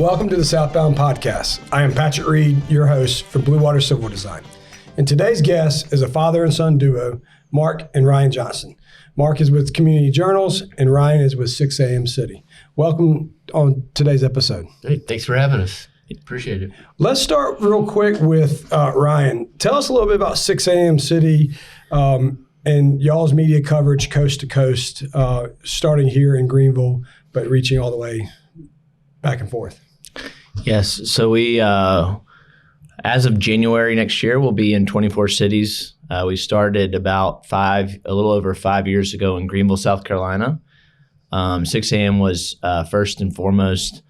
welcome to the Southbound Podcast. I am Patrick Reed, your host for Blue Water Civil Design. And today's guest is a father and son duo, Mark and Ryan Johnston. Mark is with Community Journals and Ryan is with 6 a.m. City. Welcome on today's episode. Hey, thanks for having us. Appreciate it. Let's start real quick with Ryan. Tell us a little bit about 6 a.m. City and y'all's media coverage coast to coast, starting here in Greenville, but reaching all the way back and forth. Yes. So we, as of January next year, we'll be in 24 cities. We started about a little over 5 years ago in Greenville, South Carolina. 6 a.m. was first and foremost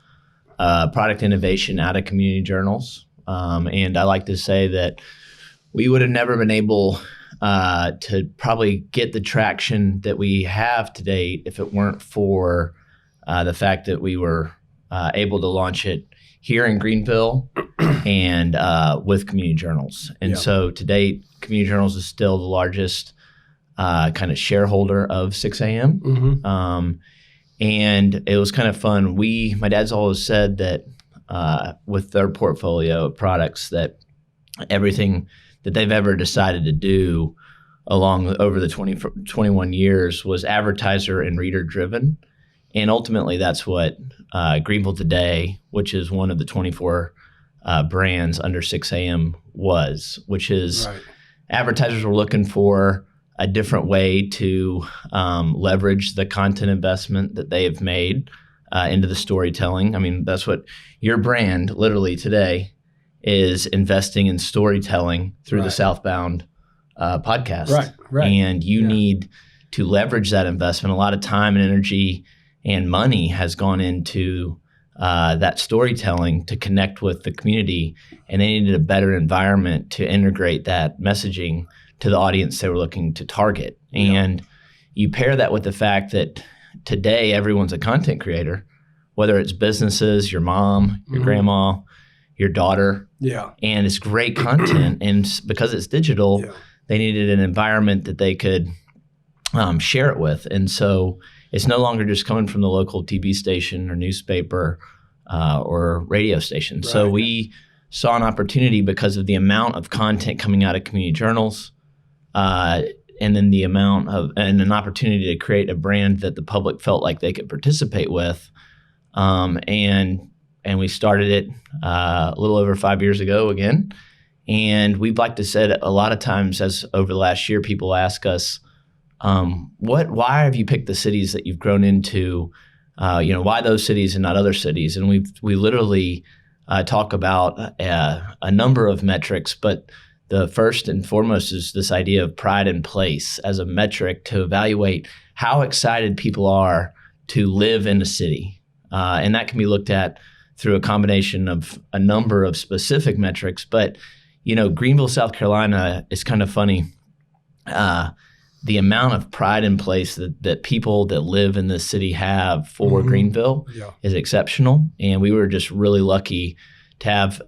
product innovation out of Community Journals. And I like to say that we would have never been able to probably get the traction that we have to date if it weren't for the fact that we were able to launch it here in Greenville and with Community Journals. And so to date, Community Journals is still the largest kind of shareholder of 6 a.m. Mm-hmm. And it was kind of fun. My dad's always said that with their portfolio of products that everything that they've ever decided to do over the 21 years was advertiser and reader driven. And ultimately that's what Greenville Today, which is one of the 24 brands under 6 a.m. was, which is advertisers were looking for a different way to leverage the content investment that they have made into the storytelling. I mean, that's what your brand literally today is, investing in storytelling through the Southbound podcast. Right. And you need to leverage that investment. A lot of time and energy and money has gone into that storytelling to connect with the community, and they needed a better environment to integrate that messaging to the audience they were looking to target. And you pair that with the fact that today everyone's a content creator, whether it's businesses, your mom, your grandma, your daughter. Yeah. And it's great content. And because it's digital, they needed an environment that they could share it with. And so it's no longer just coming from the local TV station or newspaper or radio station. Right. So we saw an opportunity because of the amount of content coming out of Community Journals, and then the amount of, and an opportunity to create a brand that the public felt like they could participate with. And we started it a little over 5 years ago again. And we'd like to say that a lot of times, as over the last year, people ask us, why have you picked the cities that you've grown into? Why those cities and not other cities? And we literally talk about a number of metrics, but the first and foremost is this idea of pride in place as a metric to evaluate how excited people are to live in a city. And that can be looked at through a combination of a number of specific metrics. But, Greenville, South Carolina is kind of funny. The amount of pride in place that people that live in this city have for Greenville is exceptional. And we were just really lucky to have,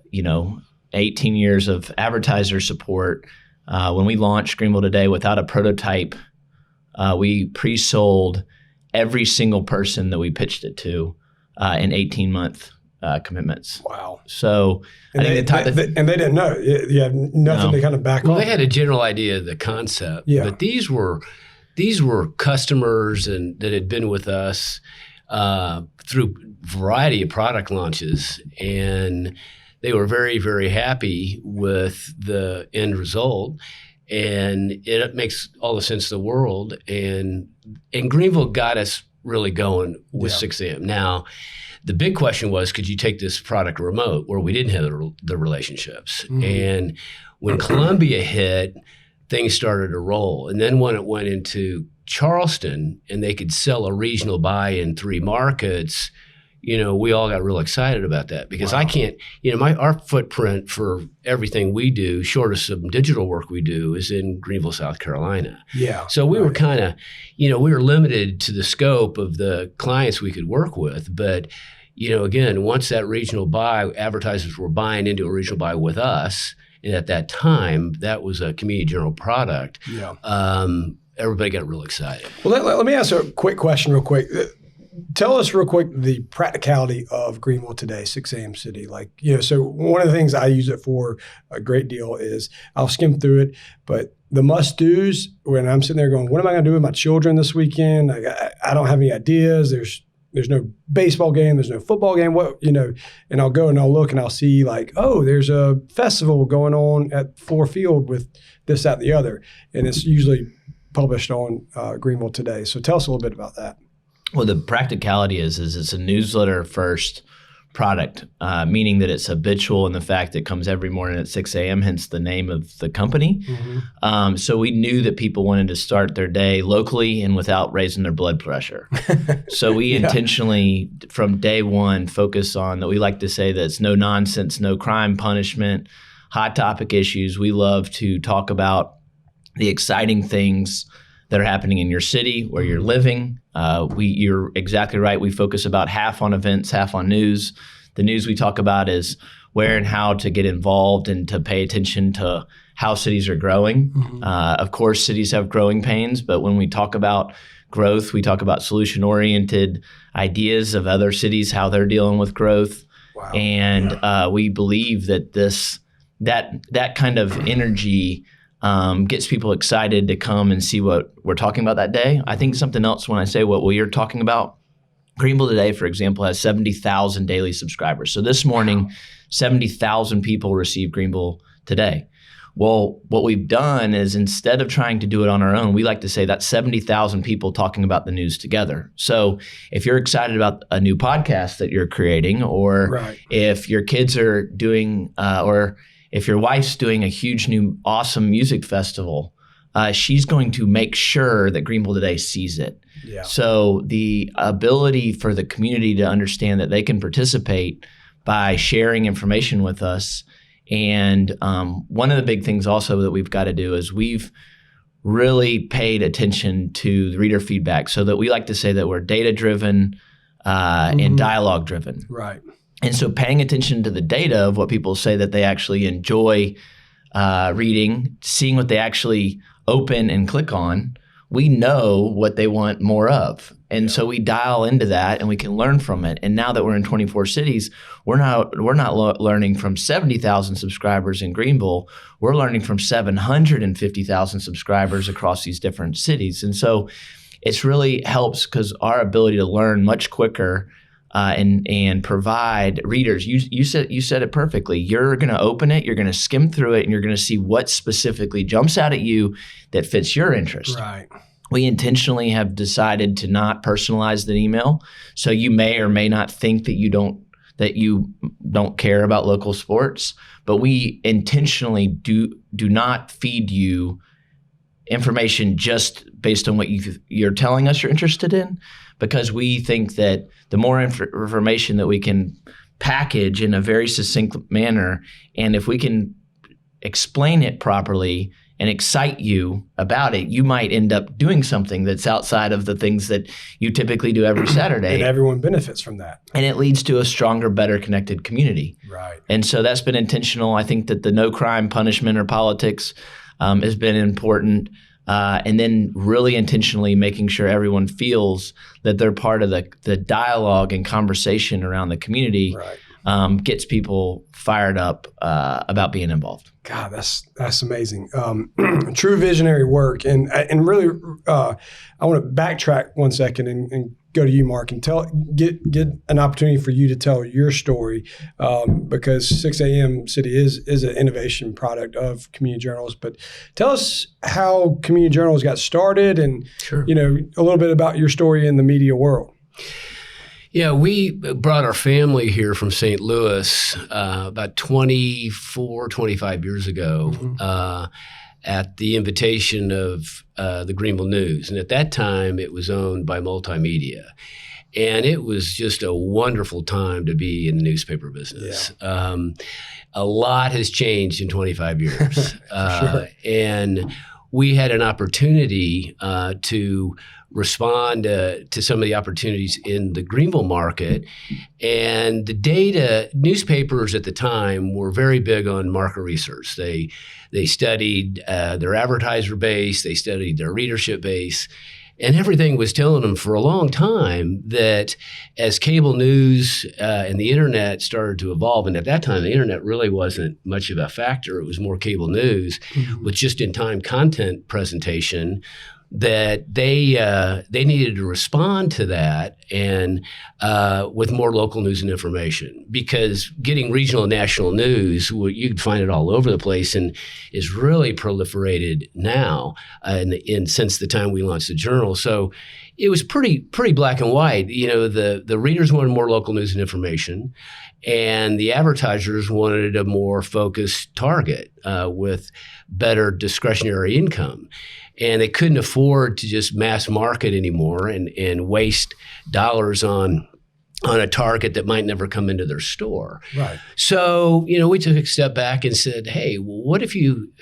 18 years of advertiser support. When we launched Greenville Today without a prototype, we pre-sold every single person that we pitched it to in 18-month commitments. Wow. So and they didn't know. You have nothing to kind of back on. Well, they had a general idea of the concept, but these were customers that had been with us through a variety of product launches, and they were very, very happy with the end result, and it makes all the sense in the world. And Greenville got us really going with 6 a.m. Now, the big question was, could you take this product remote where we didn't have the relationships? And when Columbia hit, things started to roll. And then when it went into Charleston and they could sell a regional buy in 3 markets, we all got real excited about that because I can't, our footprint for everything we do, short of some digital work we do, is in Greenville, South Carolina. Yeah. So we were kind of, we were limited to the scope of the clients we could work with. But, again, once that regional buy, advertisers were buying into a regional buy with us. And at that time, that was a Community Journal product. Yeah. Everybody got real excited. Well, let me ask a quick question real quick. tell us real quick the practicality of Greenville today, 6 a.m. City. Like, so one of the things I use it for a great deal is I'll skim through it, but the must-dos, when I'm sitting there going, what am I going to do with my children this weekend? I don't have any ideas. There's no baseball game. There's no football game. And I'll go and I'll look and I'll see like, oh, there's a festival going on at Ford Field with this, that, and the other. And it's usually published on Greenville Today. So tell us a little bit about that. Well, the practicality is it's a newsletter first product, meaning that it's habitual in the fact that it comes every morning at 6 a.m., hence the name of the company. Mm-hmm. So we knew that people wanted to start their day locally and without raising their blood pressure. So we intentionally, from day one, focus on that. We like to say that it's no nonsense, no crime, punishment, hot topic issues. We love to talk about the exciting things that are happening in your city where you're living. You're exactly right. We focus about half on events, half on news. The news we talk about is where and how to get involved and to pay attention to how cities are growing. Mm-hmm. Of course, cities have growing pains, but when we talk about growth, we talk about solution-oriented ideas of other cities, how they're dealing with growth. Wow. And we believe that that kind of energy gets people excited to come and see what we're talking about that day. I think something else when I say what we are talking about, Greenville Today, for example, has 70,000 daily subscribers. So this morning, 70,000 people received Greenville Today. Well, what we've done is instead of trying to do it on our own, we like to say that's 70,000 people talking about the news together. So if you're excited about a new podcast that you're creating, or if your kids are doing, or if your wife's doing a huge new awesome music festival, she's going to make sure that Greenville Today sees it. Yeah. So the ability for the community to understand that they can participate by sharing information with us. And one of the big things also that we've got to do is we've really paid attention to the reader feedback, so that we like to say that we're data-driven and dialogue-driven. Right. And so paying attention to the data of what people say that they actually enjoy reading, seeing what they actually open and click on, we know what they want more of. And so we dial into that and we can learn from it. And now that we're in 24 cities, we're not learning from 70,000 subscribers in Greenville. We're learning from 750,000 subscribers across these different cities. And so it's really helps because our ability to learn much quicker and provide readers. You said it perfectly. You're going to open it, you're going to skim through it, and you're going to see what specifically jumps out at you that fits your interest. Right. We intentionally have decided to not personalize the email, so you may or may not think that you don't care about local sports, but we intentionally do not feed you information just based on what you're telling us you're interested in, because we think that the more information that we can package in a very succinct manner, and if we can explain it properly and excite you about it, you might end up doing something that's outside of the things that you typically do every Saturday. And everyone benefits from that. And it leads to a stronger, better connected community. Right. And so that's been intentional. I think that the no crime, punishment, or politics has been important. And then really intentionally making sure everyone feels that they're part of the dialogue and conversation around the community. Right. Gets people fired up about being involved. God, that's amazing. True visionary work. And really, I want to backtrack 1 second and go to you, Mark, and get an opportunity for you to tell your story, because 6 a.m. City is an innovation product of Community Journals. But tell us how Community Journals got started, and a little bit about your story in the media world. Yeah, we brought our family here from St. Louis about 25 years ago at the invitation of the Greenville News. And at that time, it was owned by Multimedia. And it was just a wonderful time to be in the newspaper business. Yeah. A lot has changed in 25 years. Sure. And we had an opportunity to respond to some of the opportunities in the Greenville market. And the data, newspapers at the time were very big on market research. They studied their advertiser base, they studied their readership base. And everything was telling them for a long time that as cable news and the internet started to evolve, and at that time the internet really wasn't much of a factor, it was more cable news with just-in-time content presentation, that they needed to respond to that and with more local news and information, because getting regional and national news, you can find it all over the place and is really proliferated now since the time we launched the journal. So it was pretty black and white. The readers wanted more local news and information, and the advertisers wanted a more focused target with better discretionary income. And they couldn't afford to just mass market anymore and waste dollars on a target that might never come into their store. Right. So, we took a step back and said, hey, what if you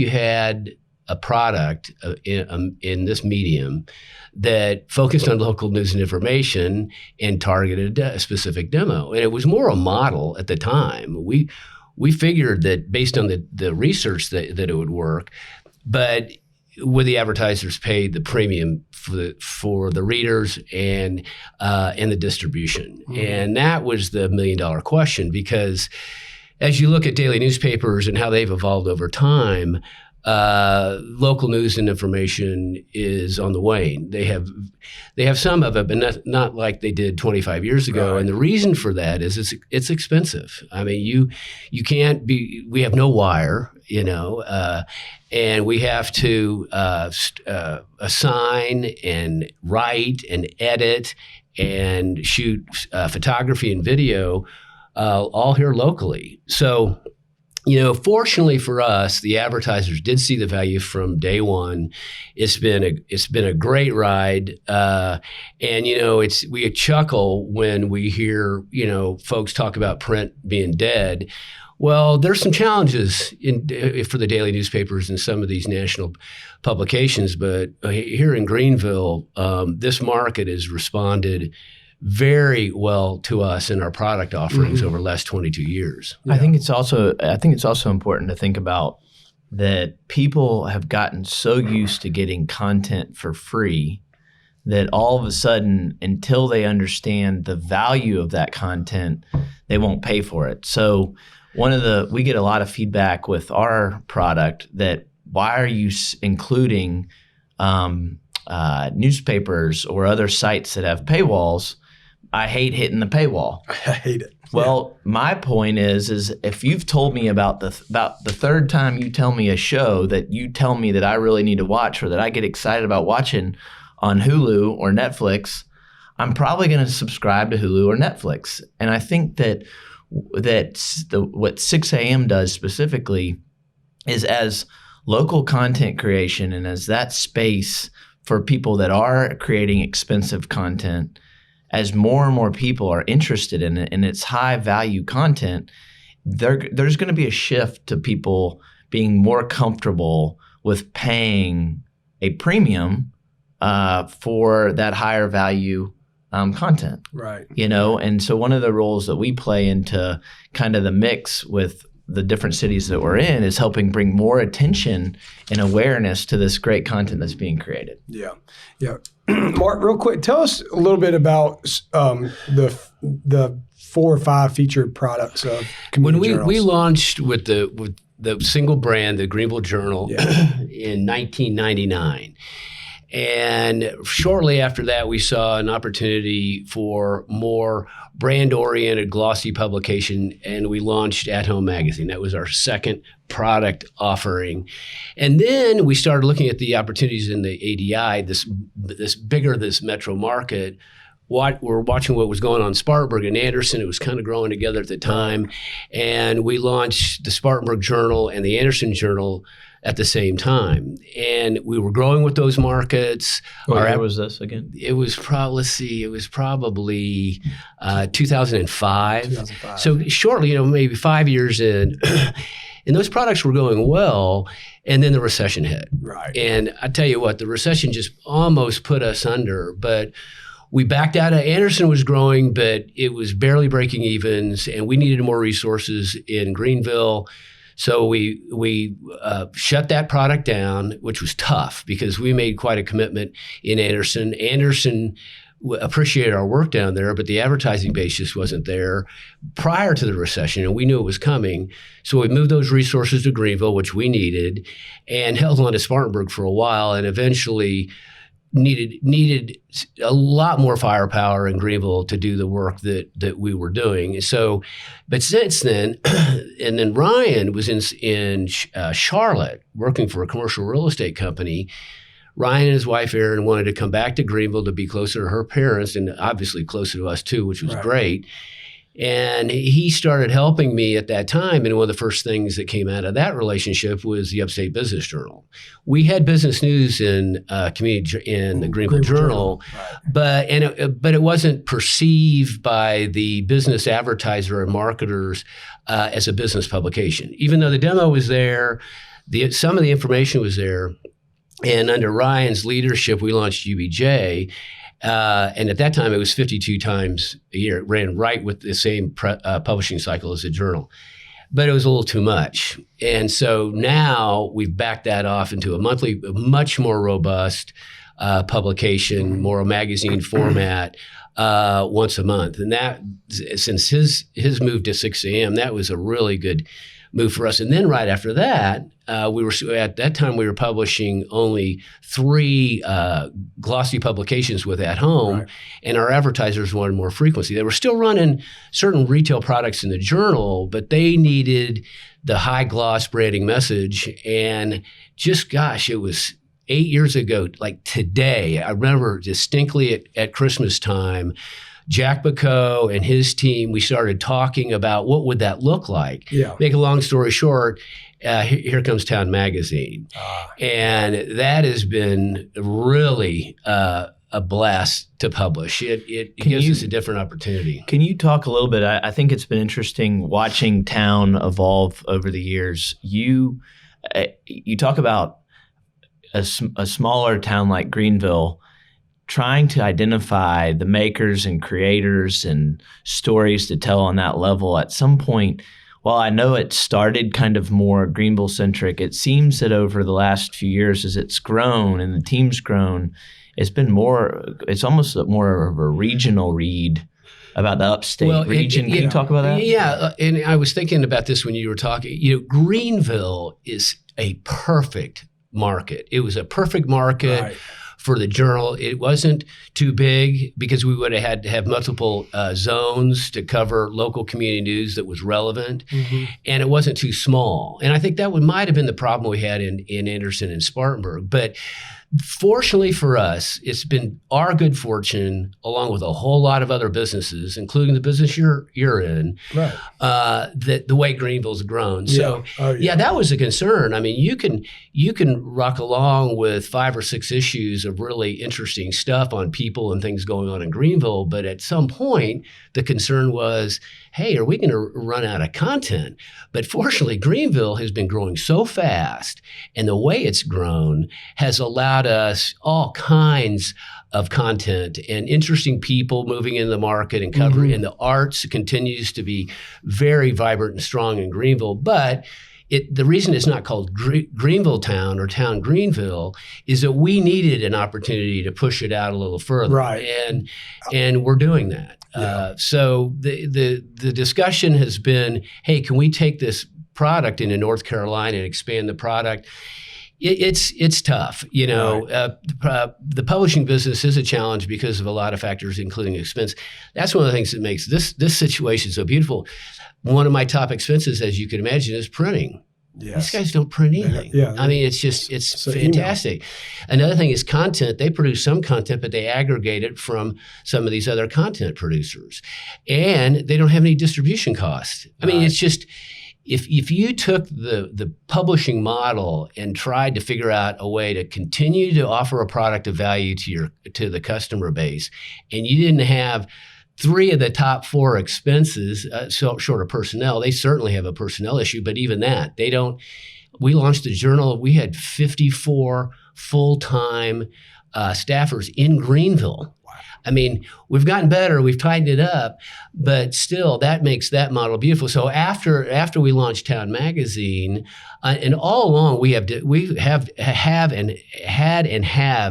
had a product in this medium that focused on local news and information and targeted a specific demo? And it was more a model at the time. We figured that based on the research that it would work, but would the advertisers pay the premium for the readers and the distribution? And that was the $1 million question, because as you look at daily newspapers and how they've evolved over time, local news and information is on the wane. They have some of it, but not like they did 25 years ago. Right. And the reason for that is it's expensive. I mean, you can't we have no wire, and we have to assign and write and edit and shoot photography and video all here locally. So, fortunately for us, the advertisers did see the value from day one. It's been a great ride, and we chuckle when we hear folks talk about print being dead. Well, there's some challenges for the daily newspapers and some of these national publications, but here in Greenville, this market has responded very well to us in our product offerings over the last 22 years. Yeah. I think it's also important to think about that people have gotten so used to getting content for free that all of a sudden, until they understand the value of that content, they won't pay for it. So we get a lot of feedback with our product that why are you including newspapers or other sites that have paywalls? I hate hitting the paywall. I hate it. Well, my point is if you've told me about the third time you tell me a show that you tell me that I really need to watch or that I get excited about watching on Hulu or Netflix, I'm probably going to subscribe to Hulu or Netflix. And I think that what 6 a.m. does specifically is, as local content creation and as that space for people that are creating expensive content, as more and more people are interested in it and it's high value content, there's going to be a shift to people being more comfortable with paying a premium for that higher value content. Right. And so one of the roles that we play into kind of the mix with the different cities that we're in is helping bring more attention and awareness to this great content that's being created. Yeah. Yeah. Mark, real quick, tell us a little bit about the 4 or 5 featured products of community journals. When we launched with the single brand, the Greenville Journal, in 1999. And shortly after that, we saw an opportunity for more brand-oriented, glossy publication, and we launched At Home Magazine. That was our second product offering. And then we started looking at the opportunities in the ADI, this metro market. We're watching what was going on in Spartanburg and Anderson. It was kind of growing together at the time. And we launched the Spartanburg Journal and the Anderson Journal at the same time. And we were growing with those markets. What year was this again? It was probably 2005. 2005. So shortly, maybe 5 years in, and those products were going well, and then the recession hit. Right. And I tell you what, the recession just almost put us under, but we backed out. Anderson was growing, but it was barely breaking evens, and we needed more resources in Greenville. So we shut that product down, which was tough because we made quite a commitment in Anderson. Anderson appreciated our work down there, but the advertising base just wasn't there prior to the recession, and we knew it was coming. So we moved those resources to Greenville, which we needed, and held on to Spartanburg for a while, and eventually needed a lot more firepower in Greenville to do the work that we were doing. So, but since then, and then Ryan was in Charlotte working for a commercial real estate company. Ryan and his wife Erin wanted to come back to Greenville to be closer to her parents and obviously closer to us too, which was great. And he started helping me at that time. And one of the first things that came out of that relationship was the Upstate Business Journal. We had business news in the Greenville Journal, but it wasn't perceived by the business advertiser and marketers as a business publication. Even though the demo was there, some of the information was there. And under Ryan's leadership, we launched UBJ. And at that time, it was 52 times a year. It ran right with the same publishing cycle as the journal. But it was a little too much. And so now we've backed that off into a monthly, much more robust publication, more a magazine format, once a month. And that, since his move to 6 a.m., that was a really good move for us. And then right after that, at that time we were publishing only 3 glossy publications with At Home, and our advertisers wanted more frequency. They were still running certain retail products in the journal, but they needed the high gloss branding message. And just, gosh, it was 8 years ago, like today, I remember distinctly at Christmas time, Jack Bacot and his team, we started talking about what would that look like. Make a long story short, here comes Town Magazine. And that has been really a blast to publish. It gives us a different opportunity. Can you talk a little bit? I think it's been interesting watching Town evolve over the years. You talk about a smaller town like Greenville trying to identify the makers and creators and stories to tell on that level. At some point, while I know it started kind of more Greenville-centric, it seems that over the last few years as it's grown and the team's grown, it's almost more of a regional read about the upstate region. Can you talk about that? Yeah, and I was thinking about this when you were talking. Greenville is a perfect market. It was a perfect market for the journal. It wasn't too big because we would have had to have multiple zones to cover local community news that was relevant. And it wasn't too small. And I think that might have been the problem we had in Anderson and Spartanburg. But fortunately for us, it's been our good fortune, along with a whole lot of other businesses, including the business you're in, that the way Greenville's grown. So that was a concern. I mean, you can rock along with 5 or 6 issues of really interesting stuff on people and things going on in Greenville, but at some point, the concern was, hey, are we going to run out of content? But fortunately, Greenville has been growing so fast, and the way it's grown has allowed us all kinds of content and interesting people moving in the market and covering. And the arts continues to be very vibrant and strong in Greenville. But the reason it's not called Greenville Town or Town Greenville is that we needed an opportunity to push it out a little further. And we're doing that. So the discussion has been, hey, can we take this product into North Carolina and expand the product? It's tough. The publishing business is a challenge because of a lot of factors, including expense. That's one of the things that makes this situation so beautiful. One of my top expenses, as you can imagine, is printing. These guys don't print anything. I mean, it's fantastic. Another thing is content. They produce some content, but they aggregate it from some of these other content producers. And they don't have any distribution costs. I mean, it's just, if you took the publishing model and tried to figure out a way to continue to offer a product of value to the customer base, and you didn't have 3 of the top 4 expenses, short of personnel, they certainly have a personnel issue, but even that, they don't. We launched the journal, we had 54 full-time staffers in Greenville. I mean, we've gotten better, we've tightened it up, but still that makes that model beautiful. So after we launched Town Magazine, and all along we have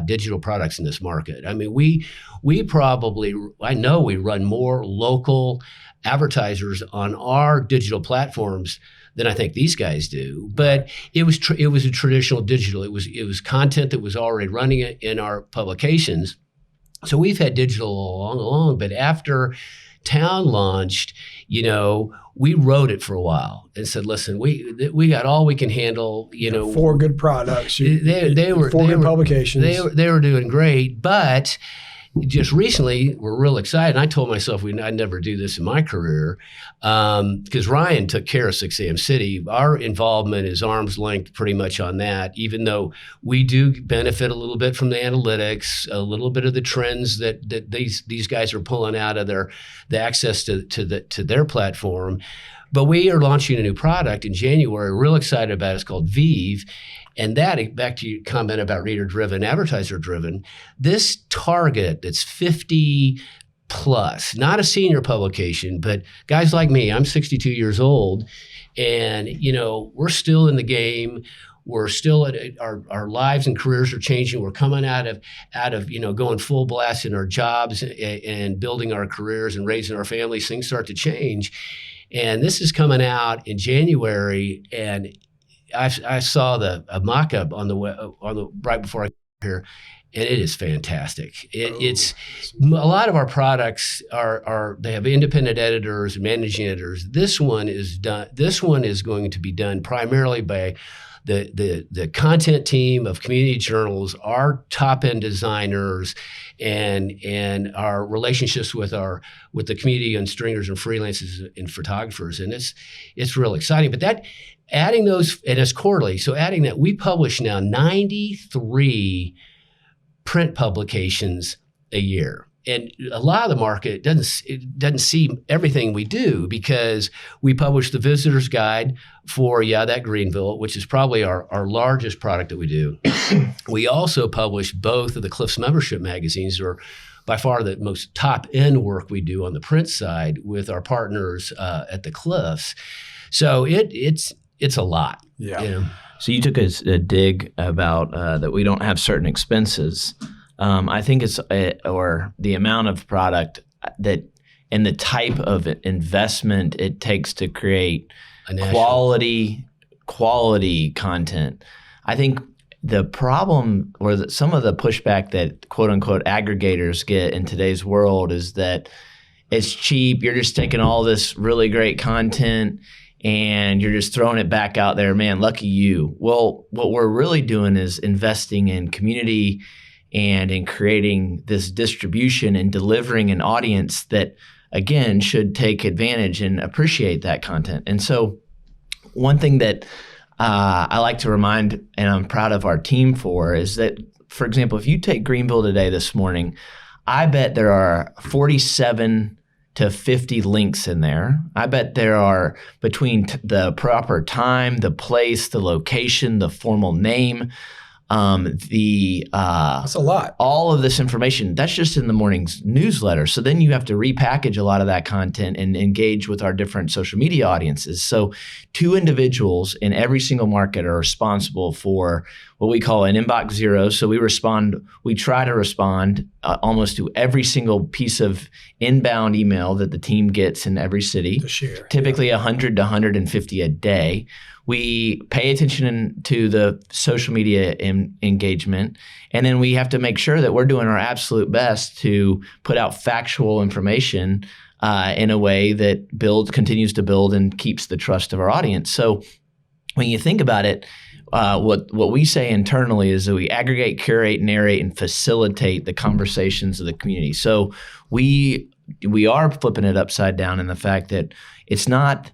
digital products in this market. I mean, we probably, I know we run more local advertisers on our digital platforms than I think these guys do. But it was a traditional digital. It was content that was already running in our publications. So we've had digital all along, but after Town launched, we wrote it for a while and said, listen, we got all we can handle, 4 good products. They were 4 good publications. They were doing great, but just recently, we're real excited. I told myself I'd never do this in my career because Ryan took care of 6 a.m. City. Our involvement is arm's length pretty much on that, even though we do benefit a little bit from the analytics, a little bit of the trends that these guys are pulling out of the access to their platform. But we are launching a new product in January. We're real excited about it. It's called Vive. And that, back to your comment about reader-driven, advertiser-driven, this target that's 50 plus, not a senior publication, but guys like me, I'm 62 years old, and we're still in the game. We're still our lives and careers are changing. We're coming out of going full blast in our jobs and building our careers and raising our families. Things start to change, and this is coming out in January, and I saw a mock-up on the right before I got here, and it is fantastic. It's a lot of our products they have independent editors and managing editors. This one is going to be done primarily by the content team of community journals, our top-end designers, and our relationships with the community and stringers and freelancers and photographers, and it's real exciting. But adding those, and it's quarterly, so adding that, we publish now 93 print publications a year. And a lot of the market doesn't see everything we do because we publish the Visitor's Guide for that Greenville, which is probably our largest product that we do. We also publish both of the Cliffs membership magazines, or by far the most top-end work we do on the print side with our partners at the Cliffs. So it's a lot. Yeah. So you took a dig about that we don't have certain expenses. I think it's or the amount of product that and the type of investment it takes to create quality content. I think the problem or some of the pushback that quote unquote aggregators get in today's world is that it's cheap. You're just taking all this really great content and you're just throwing it back out there. Man, lucky you. Well, what we're really doing is investing in community and in creating this distribution and delivering an audience that, again, should take advantage and appreciate that content. And so one thing that I like to remind, and I'm proud of our team for, is that, for example, if you take Greenville Today this morning, I bet there are 47 to 50 links in there. I bet there are between the proper time, the place, the location, the formal name, that's a lot. All of this information, that's just in the morning's newsletter. So then you have to repackage a lot of that content and engage with our different social media audiences. So 2 individuals in every single market are responsible for what we call an inbox zero. So we try to respond almost to every single piece of inbound email that the team gets in every city. To share. Typically 100 to 150 a day. We pay attention to the social media engagement, and then we have to make sure that we're doing our absolute best to put out factual information in a way that continues to build and keeps the trust of our audience. So when you think about it, what we say internally is that we aggregate, curate, narrate, and facilitate the conversations of the community. So we are flipping it upside down in the fact that it's not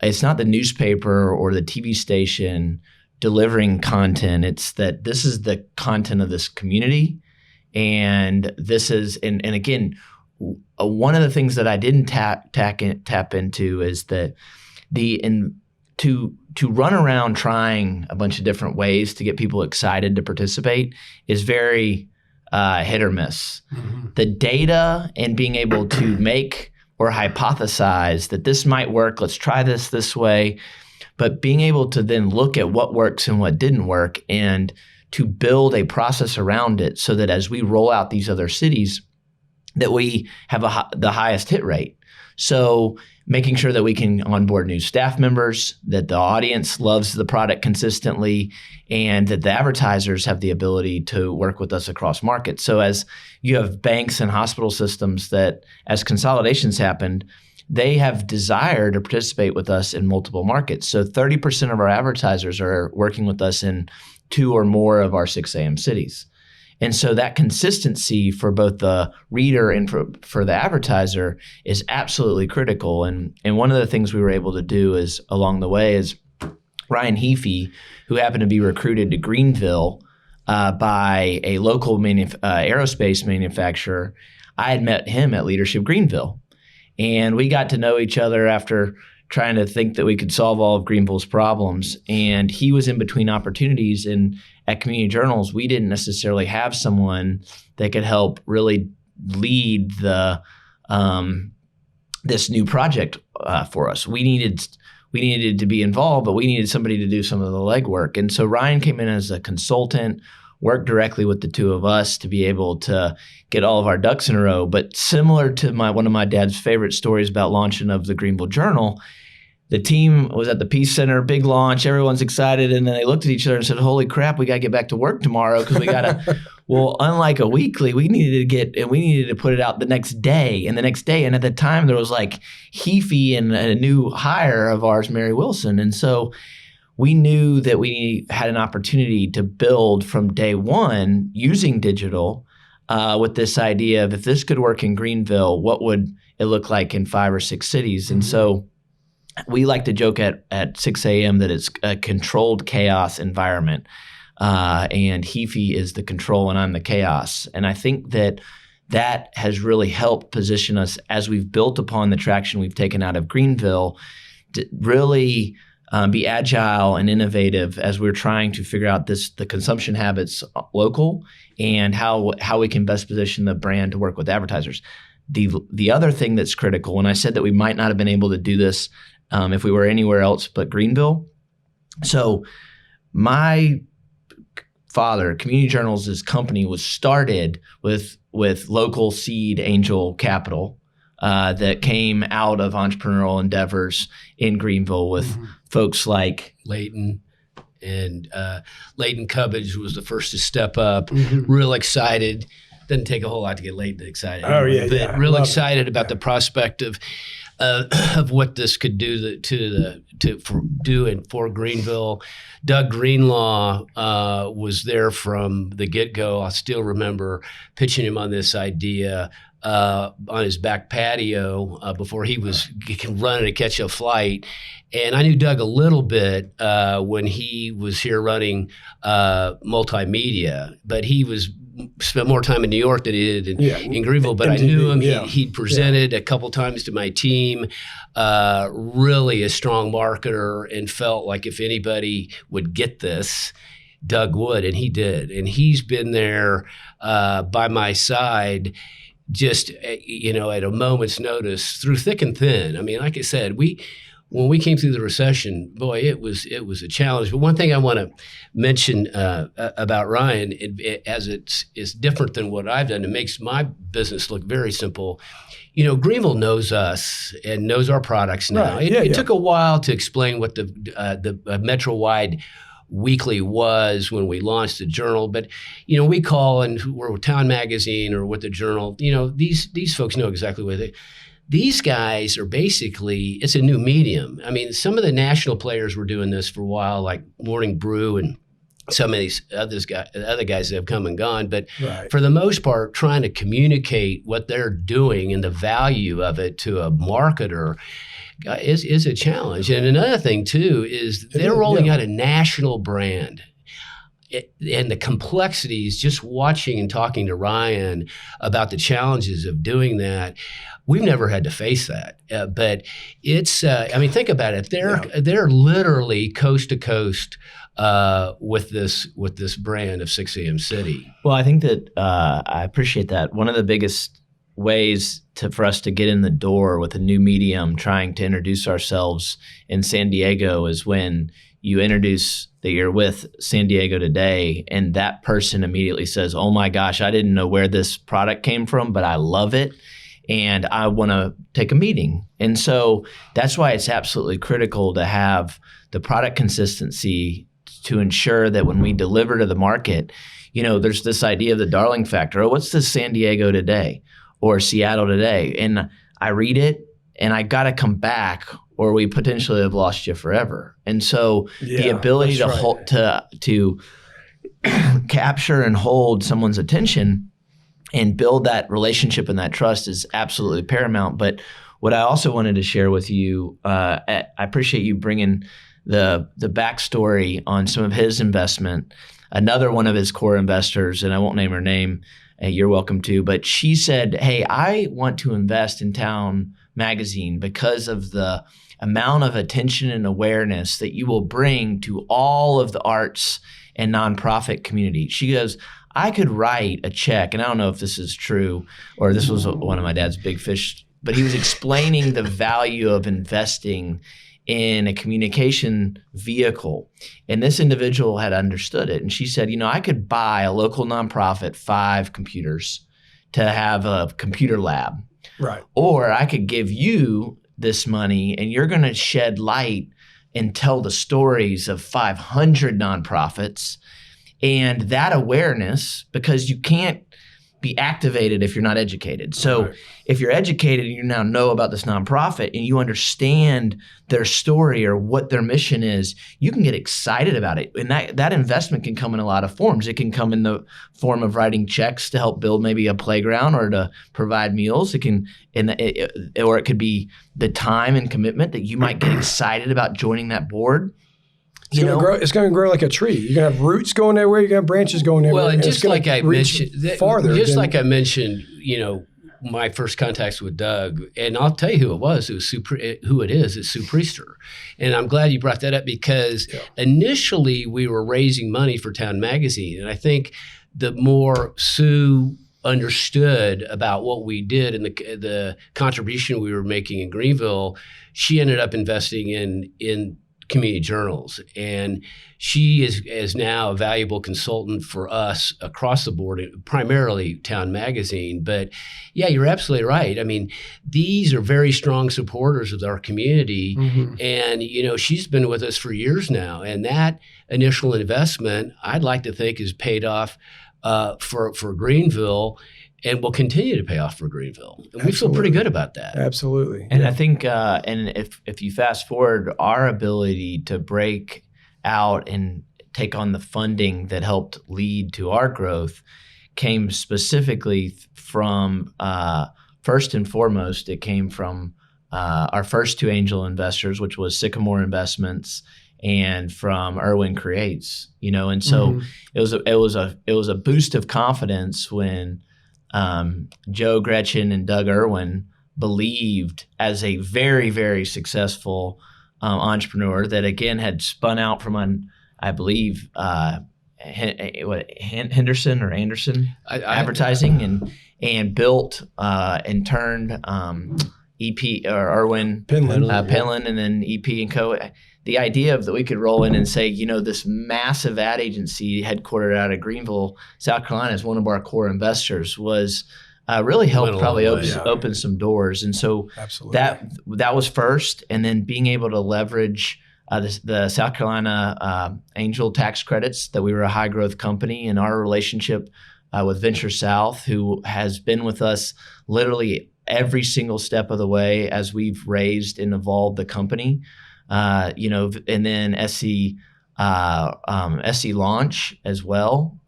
the newspaper or the TV station delivering content. It's that this is the content of this community. And this is, and again, one of the things that I didn't tap into is that to run around trying a bunch of different ways to get people excited to participate is very hit or miss. The data and being able to make or hypothesize that this might work, let's try this way, but being able to then look at what works and what didn't work and to build a process around it so that as we roll out these other cities, that we have the highest hit rate. So making sure that we can onboard new staff members, that the audience loves the product consistently, and that the advertisers have the ability to work with us across markets. So as you have banks and hospital systems that, as consolidations happened, they have desire to participate with us in multiple markets. So 30% of our advertisers are working with us in 2 or more of our 6 a.m. cities. And so that consistency for both the reader and for the advertiser is absolutely critical. And one of the things we were able to do is along the way is Ryan Heafy, who happened to be recruited to Greenville by a local aerospace manufacturer. I had met him at Leadership Greenville. And we got to know each other after trying to think that we could solve all of Greenville's problems. And he was in between opportunities. And at Community Journals, we didn't necessarily have someone that could help really lead the this new project for us. We needed to be involved, but we needed somebody to do some of the legwork. And so Ryan came in as a consultant, worked directly with the two of us to be able to get all of our ducks in a row. But similar to one of my dad's favorite stories about launching of the Greenville Journal, the team was at the Peace Center, big launch, everyone's excited, and then they looked at each other and said, holy crap, we got to get back to work tomorrow because we got to, well, unlike a weekly, we needed to put it out the next day and the next day. And at the time there was like Heafy and a new hire of ours, Mary Wilson. And so we knew that we had an opportunity to build from day one using digital with this idea of if this could work in Greenville, what would it look like in 5 or 6 cities? And so we like to joke at 6 a.m. that it's a controlled chaos environment. And Heafy is the control and I'm the chaos. And I think that has really helped position us as we've built upon the traction we've taken out of Greenville to really be agile and innovative as we're trying to figure out the consumption habits local and how we can best position the brand to work with advertisers. The other thing that's critical, when I said that we might not have been able to do this if we were anywhere else but Greenville. So my father, Community Journals' company was started with local seed angel capital that came out of entrepreneurial endeavors in Greenville with folks like Leighton. And Leighton Cubbage was the first to step up, real excited. Doesn't take a whole lot to get Leighton excited. Oh, yeah. Real excited about the prospect of what this could do for Greenville. Doug Greenlaw was there from the get-go. I still remember pitching him on this idea on his back patio before he was running to catch a flight. And I knew Doug a little bit when he was here running multimedia, but he spent more time in New York than he did in Greenville. But MTV, I knew him. He'd presented a couple times to my team. Really a strong marketer, and felt like if anybody would get this, Doug would, and he did. And he's been there by my side, just at a moment's notice through thick and thin. I mean, like I said, when we came through the recession, boy, it was a challenge. But one thing I want to mention about Ryan, as it's different than what I've done, it makes my business look very simple. Greenville knows us and knows our products now. Right. It took a while to explain what the Metro-wide weekly was when we launched the Journal, but we call and we're with Town Magazine or with the Journal. These folks know exactly what these guys are basically, it's a new medium. I mean, some of the national players were doing this for a while, like Morning Brew and some of these other guys that have come and gone. But for the most part, trying to communicate what they're doing and the value of it to a marketer is a challenge. And another thing, too, is they're rolling out a national brand. And the complexities, just watching and talking to Ryan about the challenges of doing that, we've never had to face that. But it's, think about it. They're literally coast to coast with this brand of 6 a.m. City. Well, I think that I appreciate that. One of the biggest ways for us to get in the door with a new medium trying to introduce ourselves in San Diego is when you introduce that you're with San Diego Today, and that person immediately says, "Oh my gosh, I didn't know where this product came from, but I love it, and I want to take a meeting." And so that's why it's absolutely critical to have the product consistency to ensure that when we deliver to the market, there's this idea of the darling factor. Oh, what's the San Diego Today or Seattle Today? And I read it and I got to come back, or we potentially have lost you forever. And so the ability to capture and hold someone's attention and build that relationship and that trust is absolutely paramount. But what I also wanted to share with you, I appreciate you bringing the backstory on some of his investment. Another one of his core investors, and I won't name her name, you're welcome to, but she said, "Hey, I want to invest in Town Magazine because of the amount of attention and awareness that you will bring to all of the arts and nonprofit community." She goes, "I could write a check," and I don't know if this is true or this was one of my dad's big fish, but he was explaining the value of investing in a communication vehicle. And this individual had understood it. And she said, "I could buy a local nonprofit 5 computers to have a computer lab. Right. Or I could give you this money and you're going to shed light and tell the stories of 500 nonprofits." And that awareness, because you can't be activated if you're not educated. So if you're educated and you now know about this nonprofit and you understand their story or what their mission is, you can get excited about it. And that investment can come in a lot of forms. It can come in the form of writing checks to help build maybe a playground or to provide meals. It can, or it could be the time and commitment that you might get excited about joining that board. It's going to grow like a tree. You're going to have roots going everywhere. You're going to have branches going everywhere. Well, and just like I mentioned, farther. My first contacts with Doug, and I'll tell you who it was. It was who it is. It's Sue Priester. And I'm glad you brought that up because initially we were raising money for Town Magazine. And I think the more Sue understood about what we did and the contribution we were making in Greenville, she ended up investing in community journals. And she is now a valuable consultant for us across the board, primarily Town Magazine. But yeah, you're absolutely right. I mean, these are very strong supporters of our community. Mm-hmm. And, she's been with us for years now. And that initial investment, I'd like to think, is paid off for Greenville and will continue to pay off for Greenville. And we feel pretty good about that. Absolutely. And I think, and if you fast forward, our ability to break out and take on the funding that helped lead to our growth came specifically from, first and foremost, it came from our first 2 angel investors, which was Sycamore Investments and from Irwin Creates, and so it was a boost of confidence when Joe Gretchen and Doug Irwin believed, as a very, very successful entrepreneur that again had spun out from I believe Henderson or Anderson advertising and built and turned EP or Irwin Penland and then EP and Co. The idea of that we could roll in and say, this massive ad agency headquartered out of Greenville, South Carolina, is one of our core investors was really helped probably open some doors. And so that was first. And then being able to leverage the South Carolina angel tax credits, that we were a high growth company, and our relationship with Venture South, who has been with us literally every single step of the way as we've raised and evolved the company. And then SC Launch as well.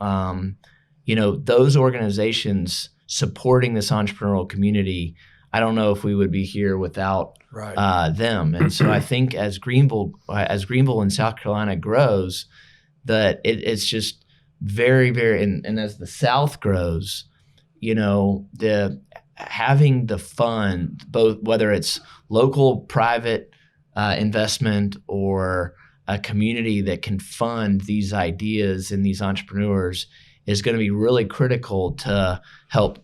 Those organizations supporting this entrepreneurial community, I don't know if we would be here without them. And so I think as Greenville in South Carolina grows, that it's just very, very, and as the South grows, having the fund, both whether it's local private investment or a community that can fund these ideas and these entrepreneurs is going to be really critical to help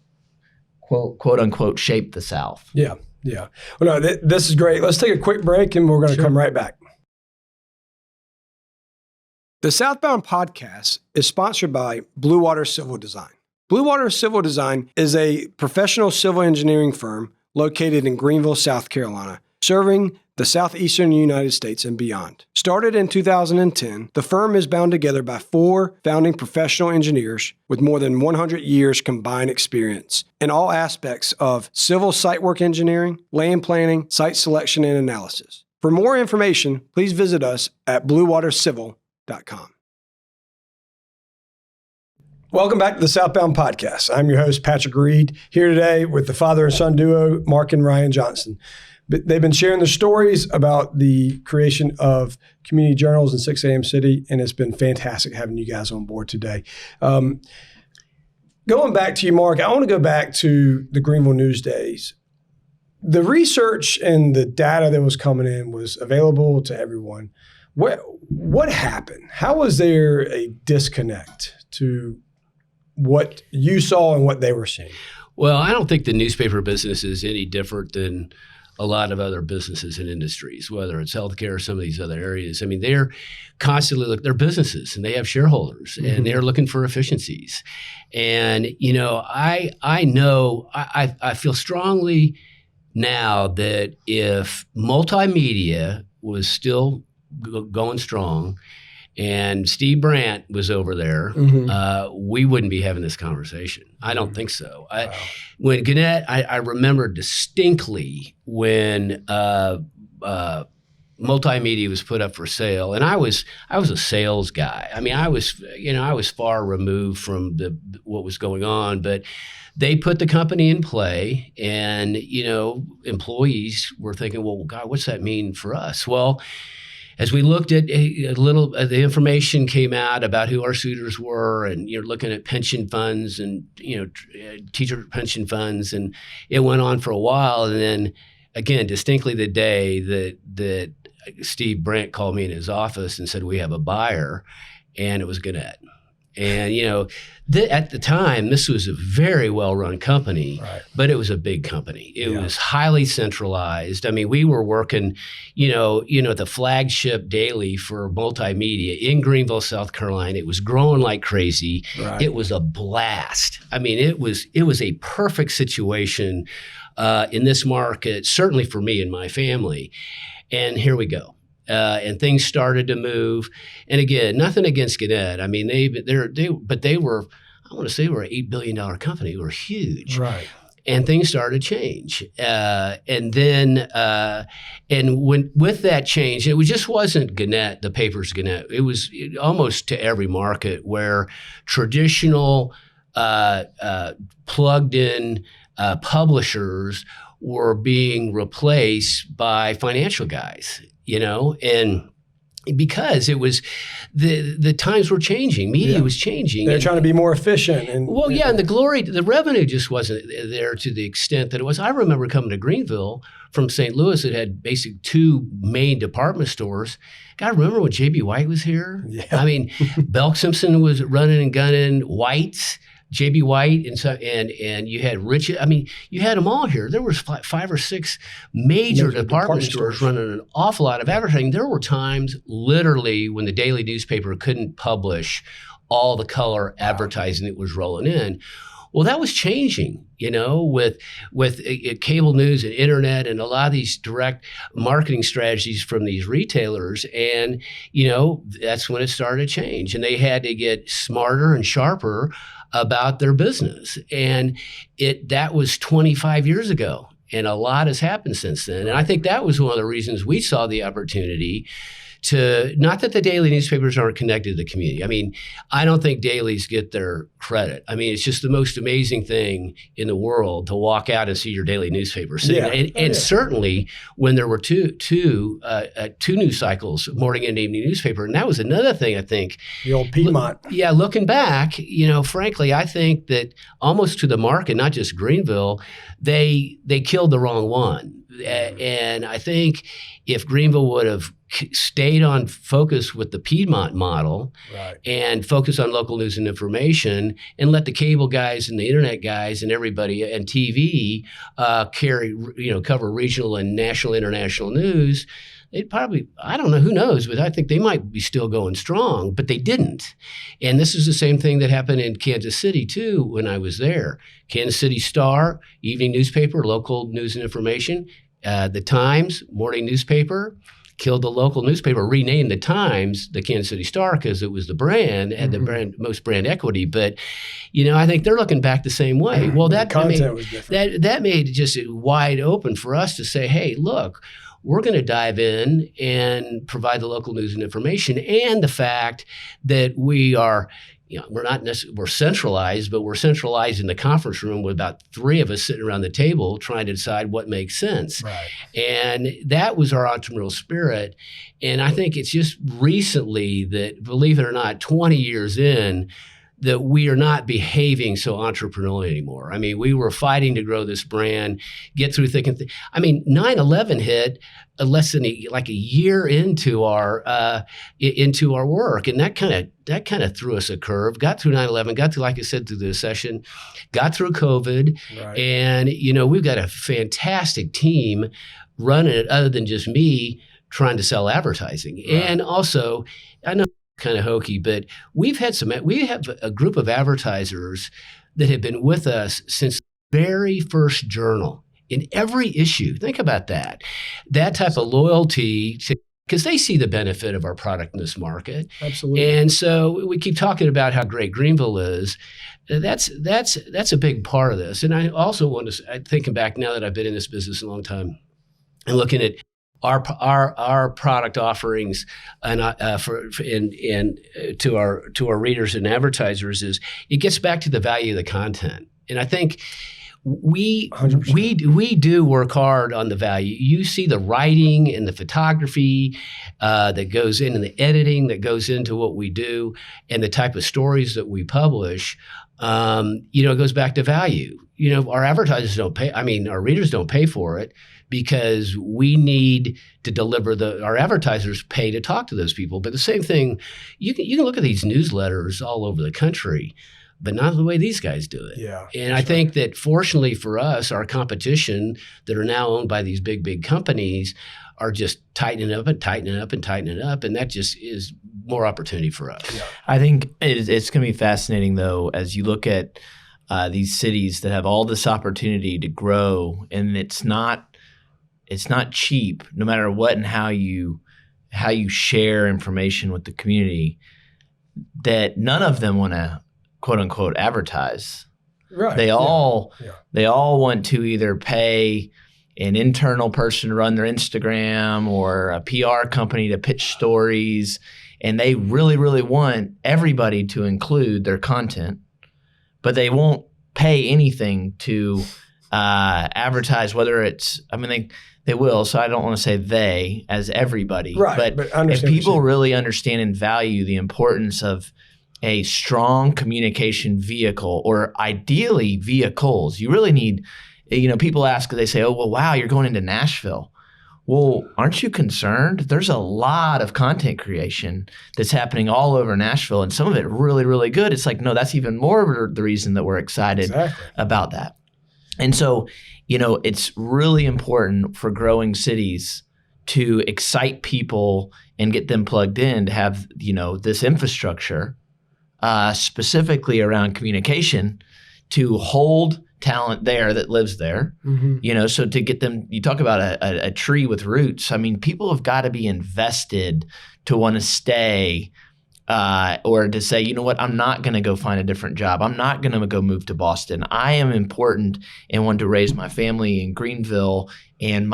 quote unquote shape the South. Yeah. Yeah. Well, no, this is great. Let's take a quick break and we're going to come right back. The Southbound Podcast is sponsored by Blue Water Civil Design. Blue Water Civil Design is a professional civil engineering firm located in Greenville, South Carolina, serving the southeastern United States and beyond. Started in 2010, the firm is bound together by 4 founding professional engineers with more than 100 years combined experience in all aspects of civil site work engineering, land planning, site selection, and analysis. For more information, please visit us at bluewatercivil.com. Welcome back to the Southbound Podcast. I'm your host, Patrick Reed, here today with the father and son duo, Mark and Ryan Johnston. They've been sharing their stories about the creation of community journals in 6 a.m. City, and it's been fantastic having you guys on board today. Going back to you, Mark, I want to go back to the Greenville News days. The research and the data that was coming in was available to everyone. What happened? How was there a disconnect to what you saw and what they were seeing? Well, I don't think the newspaper business is any different than a lot of other businesses and industries, whether it's healthcare or some of these other areas. I mean, they're constantly they're businesses and they have shareholders and they're looking for efficiencies. And, I feel strongly now that if multimedia was still going strong and Steve Brandt was over there, we wouldn't be having this conversation. I don't think so. Wow. When Gannett, I remember distinctly when multimedia was put up for sale, and I was a sales guy. I mean, I was far removed from what was going on, but they put the company in play, and employees were thinking, well, God, what's that mean for us? Well, as we looked at the information came out about who our suitors were, and you're looking at pension funds and teacher pension funds, and it went on for a while. And then again, distinctly the day that Steve Brandt called me in his office and said, we have a buyer, and it was Gannett. And at the time, this was a very well-run company, right, but it was a big company. It was highly centralized. I mean, we were working, the flagship daily for multimedia in Greenville, South Carolina. It was growing like crazy. Right. It was a blast. I mean, it was a perfect situation in this market, certainly for me and my family. And here we go. And things started to move. And again, nothing against Gannett. I mean, they were, I want to say, we're an $8 billion company. We were huge. Right. And things started to change. And with that change, it just wasn't Gannett, the paper's Gannett. It was almost to every market where traditional plugged in publishers were being replaced by financial guys. And because it was the times were changing, media was changing. They're trying to be more efficient. And the revenue just wasn't there to the extent that it was. I remember coming to Greenville from St. Louis. It had basically 2 main department stores. God, remember when J.B. White was here? Yeah. I mean, Belk Simpson was running and gunning, White's. J.B. White and you had Rich. I mean, you had them all here. There was 5 or 6 major department stores running an awful lot of advertising. There were times, literally, when the daily newspaper couldn't publish all the color advertising that was rolling in. Well, that was changing, with cable news and internet and a lot of these direct marketing strategies from these retailers. And, that's when it started to change. And they had to get smarter and sharper about their business. And that was 25 years ago. And a lot has happened since then. And I think that was one of the reasons we saw the opportunity to, not that the daily newspapers aren't connected to the community. I mean, I don't think dailies get their credit. I mean, it's just the most amazing thing in the world to walk out and see your daily newspaper sitting. And certainly when there were two news cycles, morning and evening newspaper. And that was another thing, I think. The old Piedmont. Looking back, frankly, I think that almost to the market, not just Greenville, they killed the wrong one. And I think if Greenville would have stayed on focus with the Piedmont model and focus on local news and information and let the cable guys and the internet guys and everybody and TV cover regional and national, international news, they'd probably, I don't know, who knows, but I think they might be still going strong, but they didn't. And this is the same thing that happened in Kansas City too when I was there. Kansas City Star, evening newspaper, local news and information. The Times, morning newspaper, killed the local newspaper, renamed the Times the Kansas City Star because it was the brand and the most brand equity. But, I think they're looking back the same way. Well, that made it just wide open for us to say, hey, look, we're going to dive in and provide the local news and information, and the fact that we are, we're centralized, but we're centralized in the conference room with about 3 of us sitting around the table trying to decide what makes sense. Right. And that was our entrepreneurial spirit. And I think it's just recently that, believe it or not, 20 years in, that we are not behaving so entrepreneurially anymore. I mean, we were fighting to grow this brand, get through thick and thin. I mean, 9/11 hit less than a year into our work, and that kind of threw us a curve. Got through 9/11, got through, like I said, through the recession, got through COVID, and we've got a fantastic team running it, other than just me trying to sell advertising, and also I know. Kind of hokey, but we have a group of advertisers that have been with us since the very first journal in every issue. Think about that type of loyalty, because they see the benefit of our product in this market. Absolutely. And so we keep talking about how great Greenville is. That's a big part of this. And I also want to, thinking back now that I've been in this business a long time and looking at our product offerings and to our readers and advertisers, is it gets back to the value of the content. And I think we do work hard on the value. You see the writing and the photography that goes in, and the editing that goes into what we do, and the type of stories that we publish. It goes back to value. Our advertisers don't pay. I mean, our readers don't pay for it, because we need to deliver our advertisers pay to talk to those people. But the same thing, you can look at these newsletters all over the country, but not the way these guys do it. Yeah, and I think that fortunately for us, our competition that are now owned by these big companies are just tightening up, and that just is more opportunity for us. Yeah. I think it's going to be fascinating, though, as you look at these cities that have all this opportunity to grow, and it's not cheap, no matter what and how you share information with the community, that none of them want to quote unquote advertise. Right. They all want to either pay an internal person to run their Instagram or a PR company to pitch stories, and they really, really want everybody to include their content, but they won't pay anything to advertise, whether it's, they will, so I don't want to say they as everybody. Right, but if people really understand and value the importance of a strong communication vehicle, or ideally vehicles, you really need, people ask, they say, oh, well, wow, you're going into Nashville. Well, aren't you concerned? There's a lot of content creation that's happening all over Nashville, and some of it really, really good. It's like, no, that's even more of the reason that we're excited about that. And so, it's really important for growing cities to excite people and get them plugged in to have, this infrastructure, specifically around communication, to hold talent there that lives there. Mm-hmm. So to get them, you talk about a tree with roots. People have got to be invested to want to stay, or to say, you know what, I'm not going to go find a different job. I'm not going to go move to Boston. I am important and want to raise my family in Greenville, and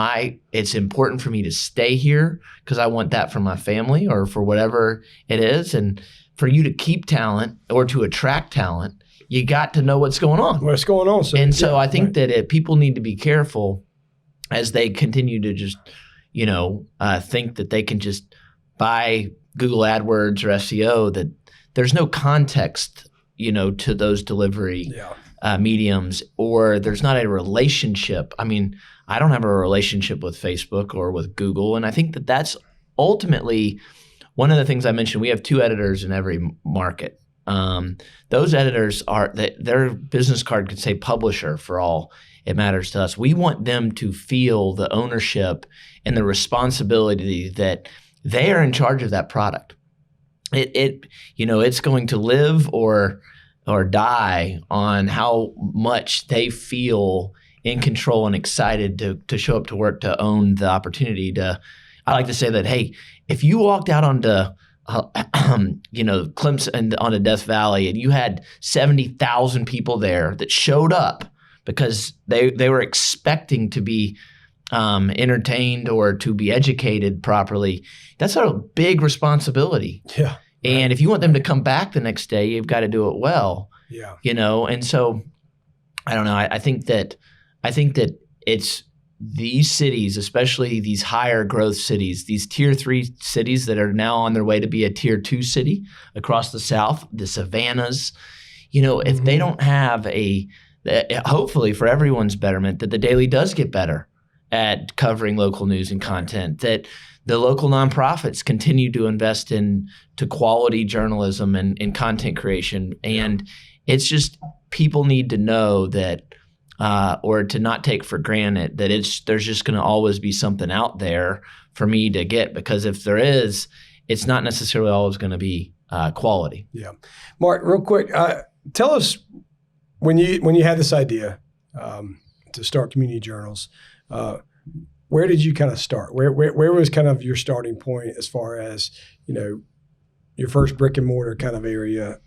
it's important for me to stay here because I want that for my family or for whatever it is. And for you to keep talent or to attract talent, you got to know what's going on. What's going on? So I think that people need to be careful as they continue to just, think that they can just buy Google AdWords or SEO, that there's no context, to those delivery mediums, or there's not a relationship. I mean, I don't have a relationship with Facebook or with Google, and I think that that's ultimately one of the things I mentioned. We have 2 editors in every market. Those editors their business card could say publisher for all it matters to us. We want them to feel the ownership and the responsibility that they are in charge of that product. It's going to live or die on how much they feel in control and excited to show up to work, to own the opportunity to. I like to say that, hey, if you walked out onto Clemson onto Death Valley and you had 70,000 people there that showed up because they were expecting to be entertained or to be educated properly, that's a big responsibility. Yeah. And if you want them to come back the next day, you've got to do it well. Yeah. And so I don't know. I think that it's these cities, especially these higher growth cities, these tier 3 cities that are now on their way to be a tier 2 city across the South, the Savannahs, if they don't have hopefully for everyone's betterment, that the Daily does get better at covering local news and content, that the local nonprofits continue to invest to quality journalism and content creation. And it's just, people need to know that, or to not take for granted that there's just going to always be something out there for me to get, because if there is, it's not necessarily always going to be quality. Yeah. Mark, real quick, tell us when you had this idea to start community journals, where did you kind of start? Where was kind of your starting point as far as, your first brick and mortar kind of area?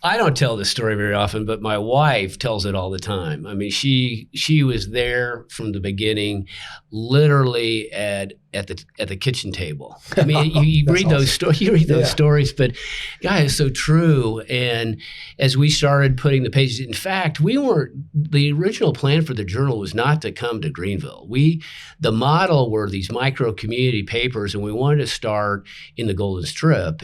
I don't tell this story very often, but my wife tells it all the time. I mean, she was there from the beginning, literally at the kitchen table. I mean, you read awesome. those stories, stories, but guys, it's so true. And as we started putting the pages, in fact, the original plan for the journal was not to come to Greenville. The model were these micro community papers, and we wanted to start in the Golden Strip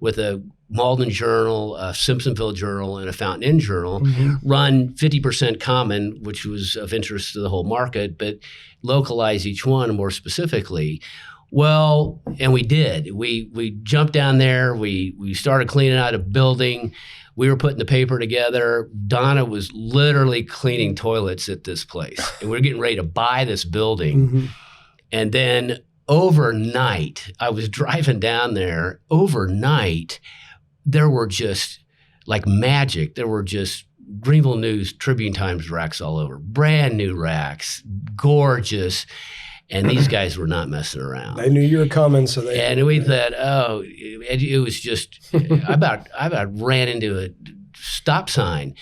with a Malden Journal, a Simpsonville Journal, and a Fountain Inn Journal, run 50% common, which was of interest to the whole market, but localize each one more specifically. Well, and we did. We jumped down there. We started cleaning out a building. We were putting the paper together. Donna was literally cleaning toilets at this place, and we were getting ready to buy this building. And then overnight, I was driving down there. Overnight, there were just like magic. There were just Greenville News, Tribune Times racks all over, brand new racks, gorgeous. And these guys were not messing around. They knew you were coming, so they. And we thought, it was just, I about ran into a stop sign.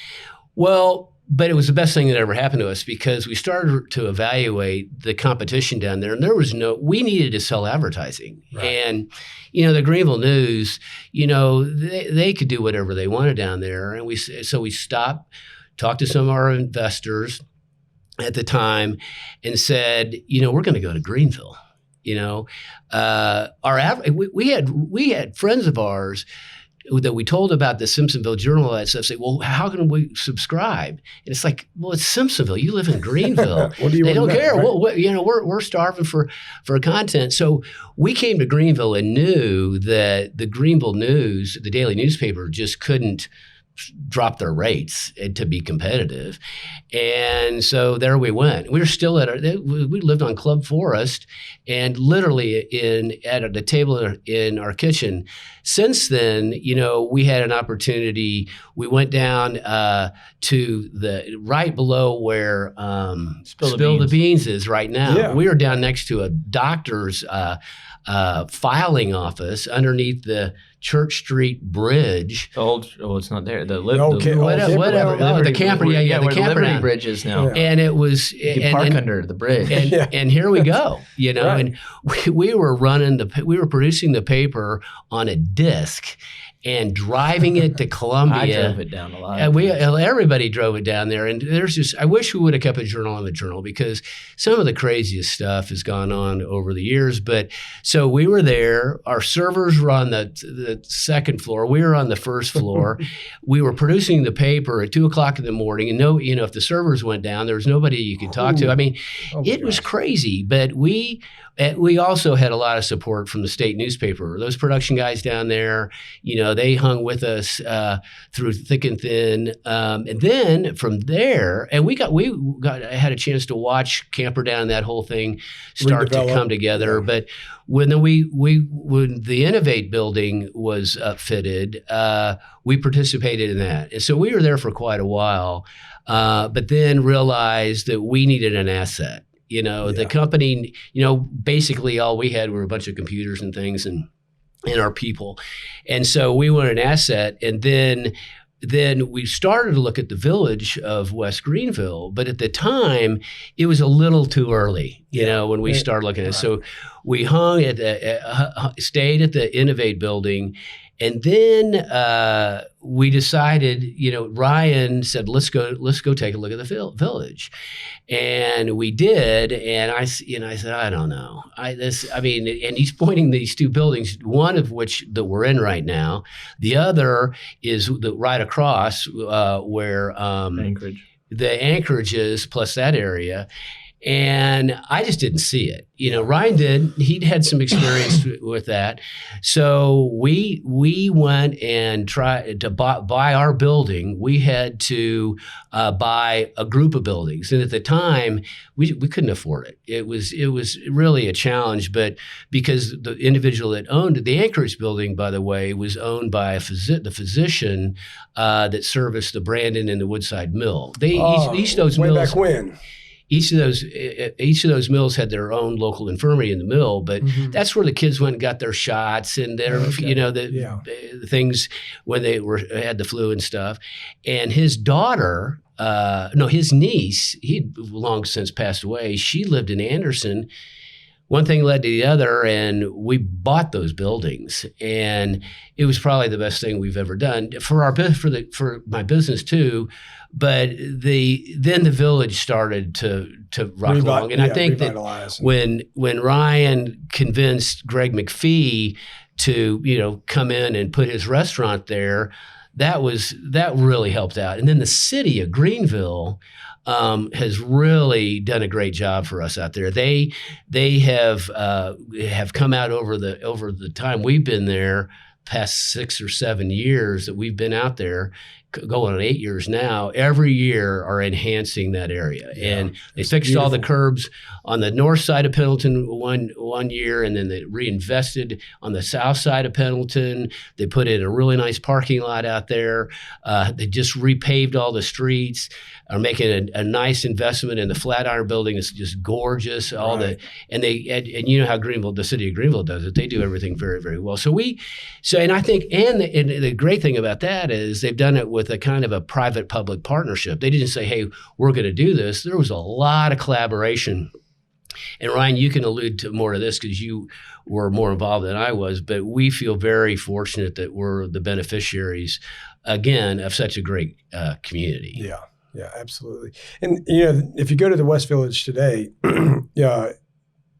Well, but it was the best thing that ever happened to us, because we started to evaluate the competition down there, and we needed to sell advertising. Right. And, the Greenville News, they could do whatever they wanted down there. And so we stopped, talked to some of our investors at the time and said, we're going to go to Greenville. We had friends of ours that we told about the Simpsonville Journal, that stuff, say, well, how can we subscribe? And it's like, well, it's Simpsonville. You live in Greenville. They don't care. Right? We're starving for content. So we came to Greenville and knew that the Greenville News, the daily newspaper, just couldn't drop their rates to be competitive. And so there we went. We were still we lived on Club Forest, and literally at the table in our kitchen. Since then, we had an opportunity. We went down to the right below where Spill the Beans is right now. Yeah. We are down next to a doctor's filing office underneath the Church Street Bridge. It's not there. The camper, the Liberty Bridge is now. Yeah. And it was you can park under the bridge. And here we go. Right. And we were producing the paper on a disc, and driving it to Columbia. I drove it down a lot. Everybody drove it down there. And I wish we would have kept a journal on the journal, because some of the craziest stuff has gone on over the years. But so we were there. Our servers were on the second floor. We were on the first floor. We were producing the paper at 2:00 in the morning. And if the servers went down, there was nobody you could talk to. I mean, it was crazy. But we also had a lot of support from the state newspaper. Those production guys down there, they hung with us through thick and thin. And then from there, and we had a chance to watch Camperdown, that whole thing start to come together. Yeah. But when the Innovate building was upfitted, we participated in that. And so we were there for quite a while, but then realized that we needed an asset. The company, basically all we had were a bunch of computers and things and our people. And so we wanted an asset. And then we started to look at the village of West Greenville. But at the time, it was a little too early, when we started looking at it. So we stayed at the Innovate building. And then we decided, Ryan said, let's go take a look at the village. And we did. And I said, I don't know. And he's pointing these two buildings, one of which that we're in right now. The other is right across where the Anchorage is, plus that area. And I just didn't see it. Ryan did. He'd had some experience with that. So we went and tried to buy our building. We had to buy a group of buildings. And at the time, we couldn't afford it. It was really a challenge. But because the individual that owned it, the Anchorage building, by the way, was owned by the physician that serviced the Brandon and the Woodside Mill. Each of those mills. Way back when? Each of those mills had their own local infirmary in the mill, but that's where the kids went and got their shots and their, the things when they had the flu and stuff. And his daughter, his niece, he'd long since passed away. She lived in Anderson. One thing led to the other, and we bought those buildings, and it was probably the best thing we've ever done for my business too. But then the village started to rock along, and I think that when Ryan convinced Greg McPhee to come in and put his restaurant there, that really helped out. And then the city of Greenville has really done a great job for us out there. They have come out over the time we've been there, past 6 or 7 years that we've been out there, going on 8 years now, every year are enhancing that area. Yeah, and they fixed all the curbs on the north side of Pendleton one year, and then they reinvested on the south side of Pendleton. They put in a really nice parking lot out there. They just repaved all the streets, are making a nice investment in the Flatiron building. It's just gorgeous. And you know how the city of Greenville does it. They do everything very, very well. And I think, and the great thing about that is they've done it with a kind of a private-public partnership. They didn't say, hey, we're going to do this. There was a lot of collaboration. And Ryan, you can allude to more of this because you were more involved than I was, but we feel very fortunate that we're the beneficiaries, again, of such a great community. Yeah, absolutely. And, if you go to the West Village today,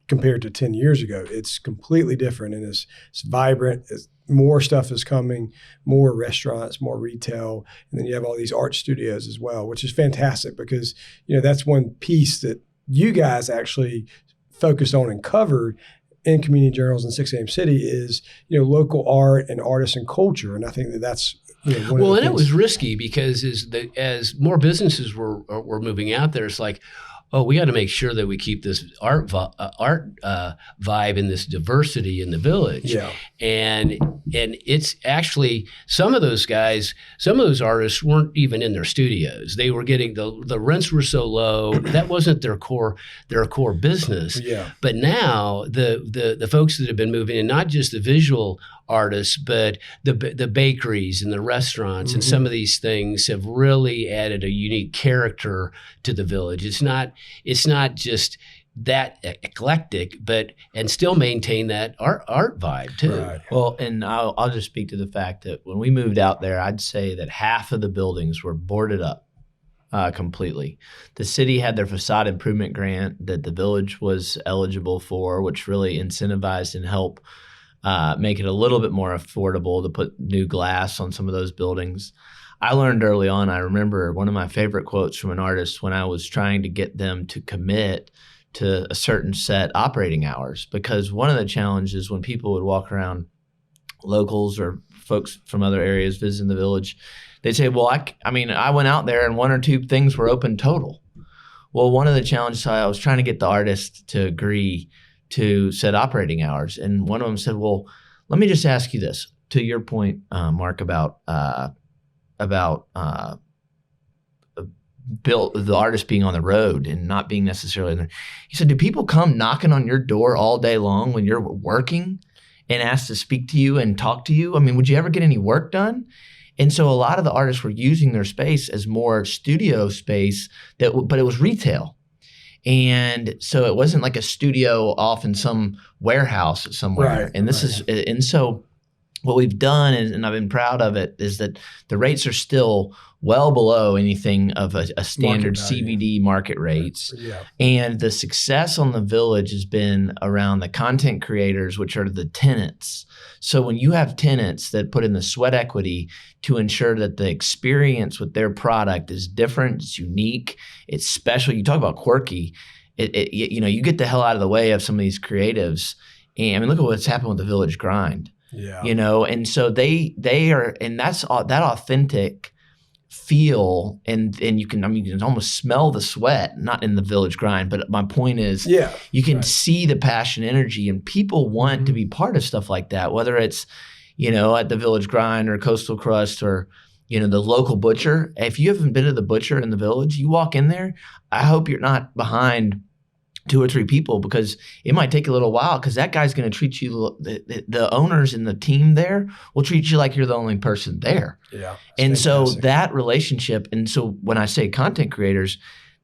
compared to 10 years ago, it's completely different, and it's vibrant. More stuff is coming, more restaurants, more retail, and then you have all these art studios as well, which is fantastic because, that's one piece that you guys actually focused on and covered in community journals in 6 AM City is, local art and artists and culture. And I think that's and it was risky because as more businesses were moving out there, it's like, oh, we got to make sure that we keep this art vibe and this diversity in the village. Yeah. And it's actually some of those artists weren't even in their studios. They were getting the rents were so low that wasn't their core business. Yeah. But now the folks that have been moving in, not just the visual artists, but the bakeries and the restaurants and some of these things have really added a unique character to the village. It's not just that eclectic, and still maintain that art vibe too. Right. Well, and I'll just speak to the fact that when we moved out there, I'd say that half of the buildings were boarded up completely. The city had their facade improvement grant that the village was eligible for, which really incentivized and helped make it a little bit more affordable to put new glass on some of those buildings. I learned early on, I remember one of my favorite quotes from an artist when I was trying to get them to commit to a certain set operating hours, because one of the challenges when people would walk around, locals or folks from other areas visiting the village, they'd say, well, I went out there and one or two things were open total. Well, one of the challenges, I was trying to get the artist to agree to set operating hours. And one of them said, well, let me just ask you this, to your point, Mark, about the artist being on the road and not being necessarily there. He said, do people come knocking on your door all day long when you're working and ask to speak to you and talk to you? I mean, would you ever get any work done? And so a lot of the artists were using their space as more studio space, but it was retail. And so it wasn't like a studio off in some warehouse somewhere. Right, and so what we've done is, and I've been proud of it, is that the rates are still well below anything of a standard CBD market rates. Yeah. And the success on the village has been around the content creators, which are the tenants. So when you have tenants that put in the sweat equity to ensure that the experience with their product is different, it's unique, it's special. You talk about quirky, you get the hell out of the way of some of these creatives. And I mean, look at what's happened with the Village Grind. Yeah. And so they are, and that's that authentic feel, and you can almost smell the sweat, not in the Village Grind, but my point is, you can see the passion, energy, and people want to be part of stuff like that, whether it's, at the Village Grind or Coastal Crust or, the local butcher. If you haven't been to the butcher in the village, you walk in there, I hope you're not behind 2 or 3 people, because it might take a little while, because that guy's going to treat you, the owners and the team there will treat you like you're the only person there. Yeah. And so that relationship, and so when I say content creators,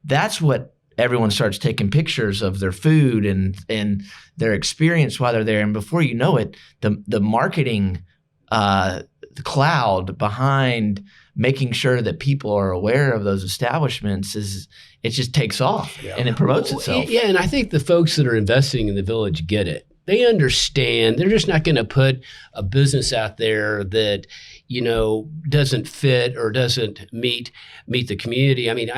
that's what everyone starts taking pictures of their food and their experience while they're there. And before you know it, the marketing the cloud behind making sure that people are aware of those establishments it just takes off and it promotes itself. Yeah, and I think the folks that are investing in the village get it. They understand. They're just not going to put a business out there that, doesn't fit or doesn't meet the community. I mean,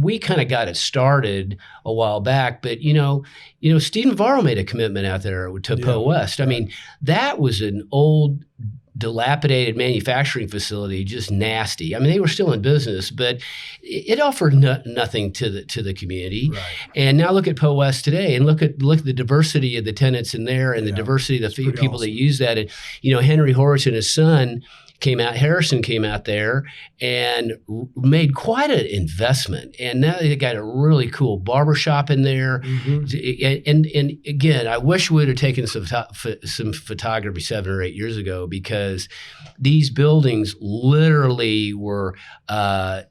we kind of got it started a while back, but Steve Navarro made a commitment out there to Po West. I mean, that was an old, dilapidated manufacturing facility, just nasty. I mean, they were still in business, but it offered nothing to the community. Right. And now look at Po West today, and look at the diversity of the tenants in there, and the diversity of the people that use that. And Henry Horwitz and his son Harrison came out there and made quite an investment. And now they got a really cool barbershop in there. Mm-hmm. And again, I wish we would have taken some photography 7 or 8 years ago, because these buildings literally were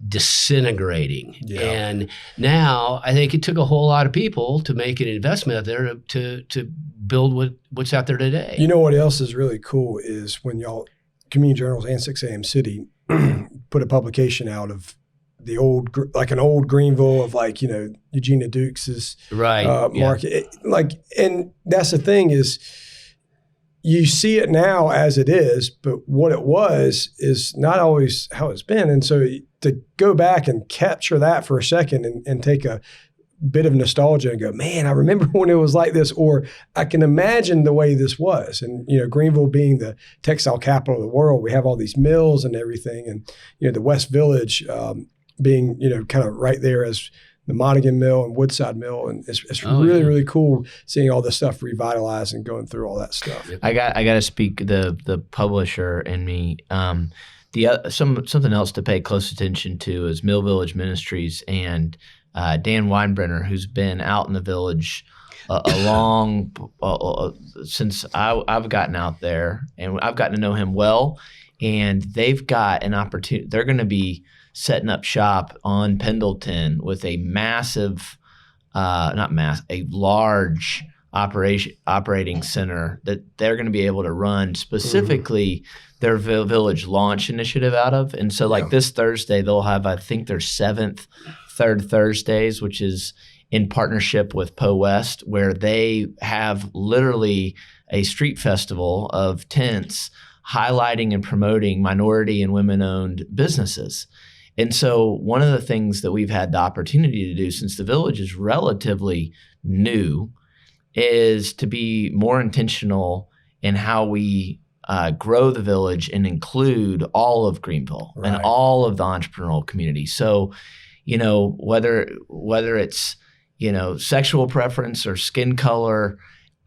disintegrating. Yeah. And now I think it took a whole lot of people to make an investment out there to build what's out there today. You know what else is really cool is when y'all Community Journals and 6 AM City put a publication out of the old, like an old Greenville of Eugenia Dukes' market. And that's the thing is you see it now as it is, but what it was is not always how it's been. And so to go back and capture that for a second and take a bit of nostalgia and go, man, I remember when it was like this, or I can imagine the way this was. And, Greenville being the textile capital of the world, we have all these mills and everything. And, the West Village being, kind of right there as the Monaghan Mill and Woodside Mill. And it's really cool seeing all this stuff revitalized and going through all that stuff. I got to speak the publisher and me. Something else to pay close attention to is Mill Village Ministries and Dan Weinbrenner, who's been out in the village since I've gotten out there, and I've gotten to know him well. And they've got an opportunity. They're going to be setting up shop on Pendleton with a massive a large operating center that they're going to be able to run specifically their village launch initiative out of. And so like this Thursday, they'll have, I think, their 7th Third Thursdays, which is in partnership with Po West, where they have literally a street festival of tents highlighting and promoting minority and women-owned businesses. And so one of the things that we've had the opportunity to do since the village is relatively new is to be more intentional in how we grow the village and include all of Greenville and all of the entrepreneurial community. So, whether it's, sexual preference or skin color,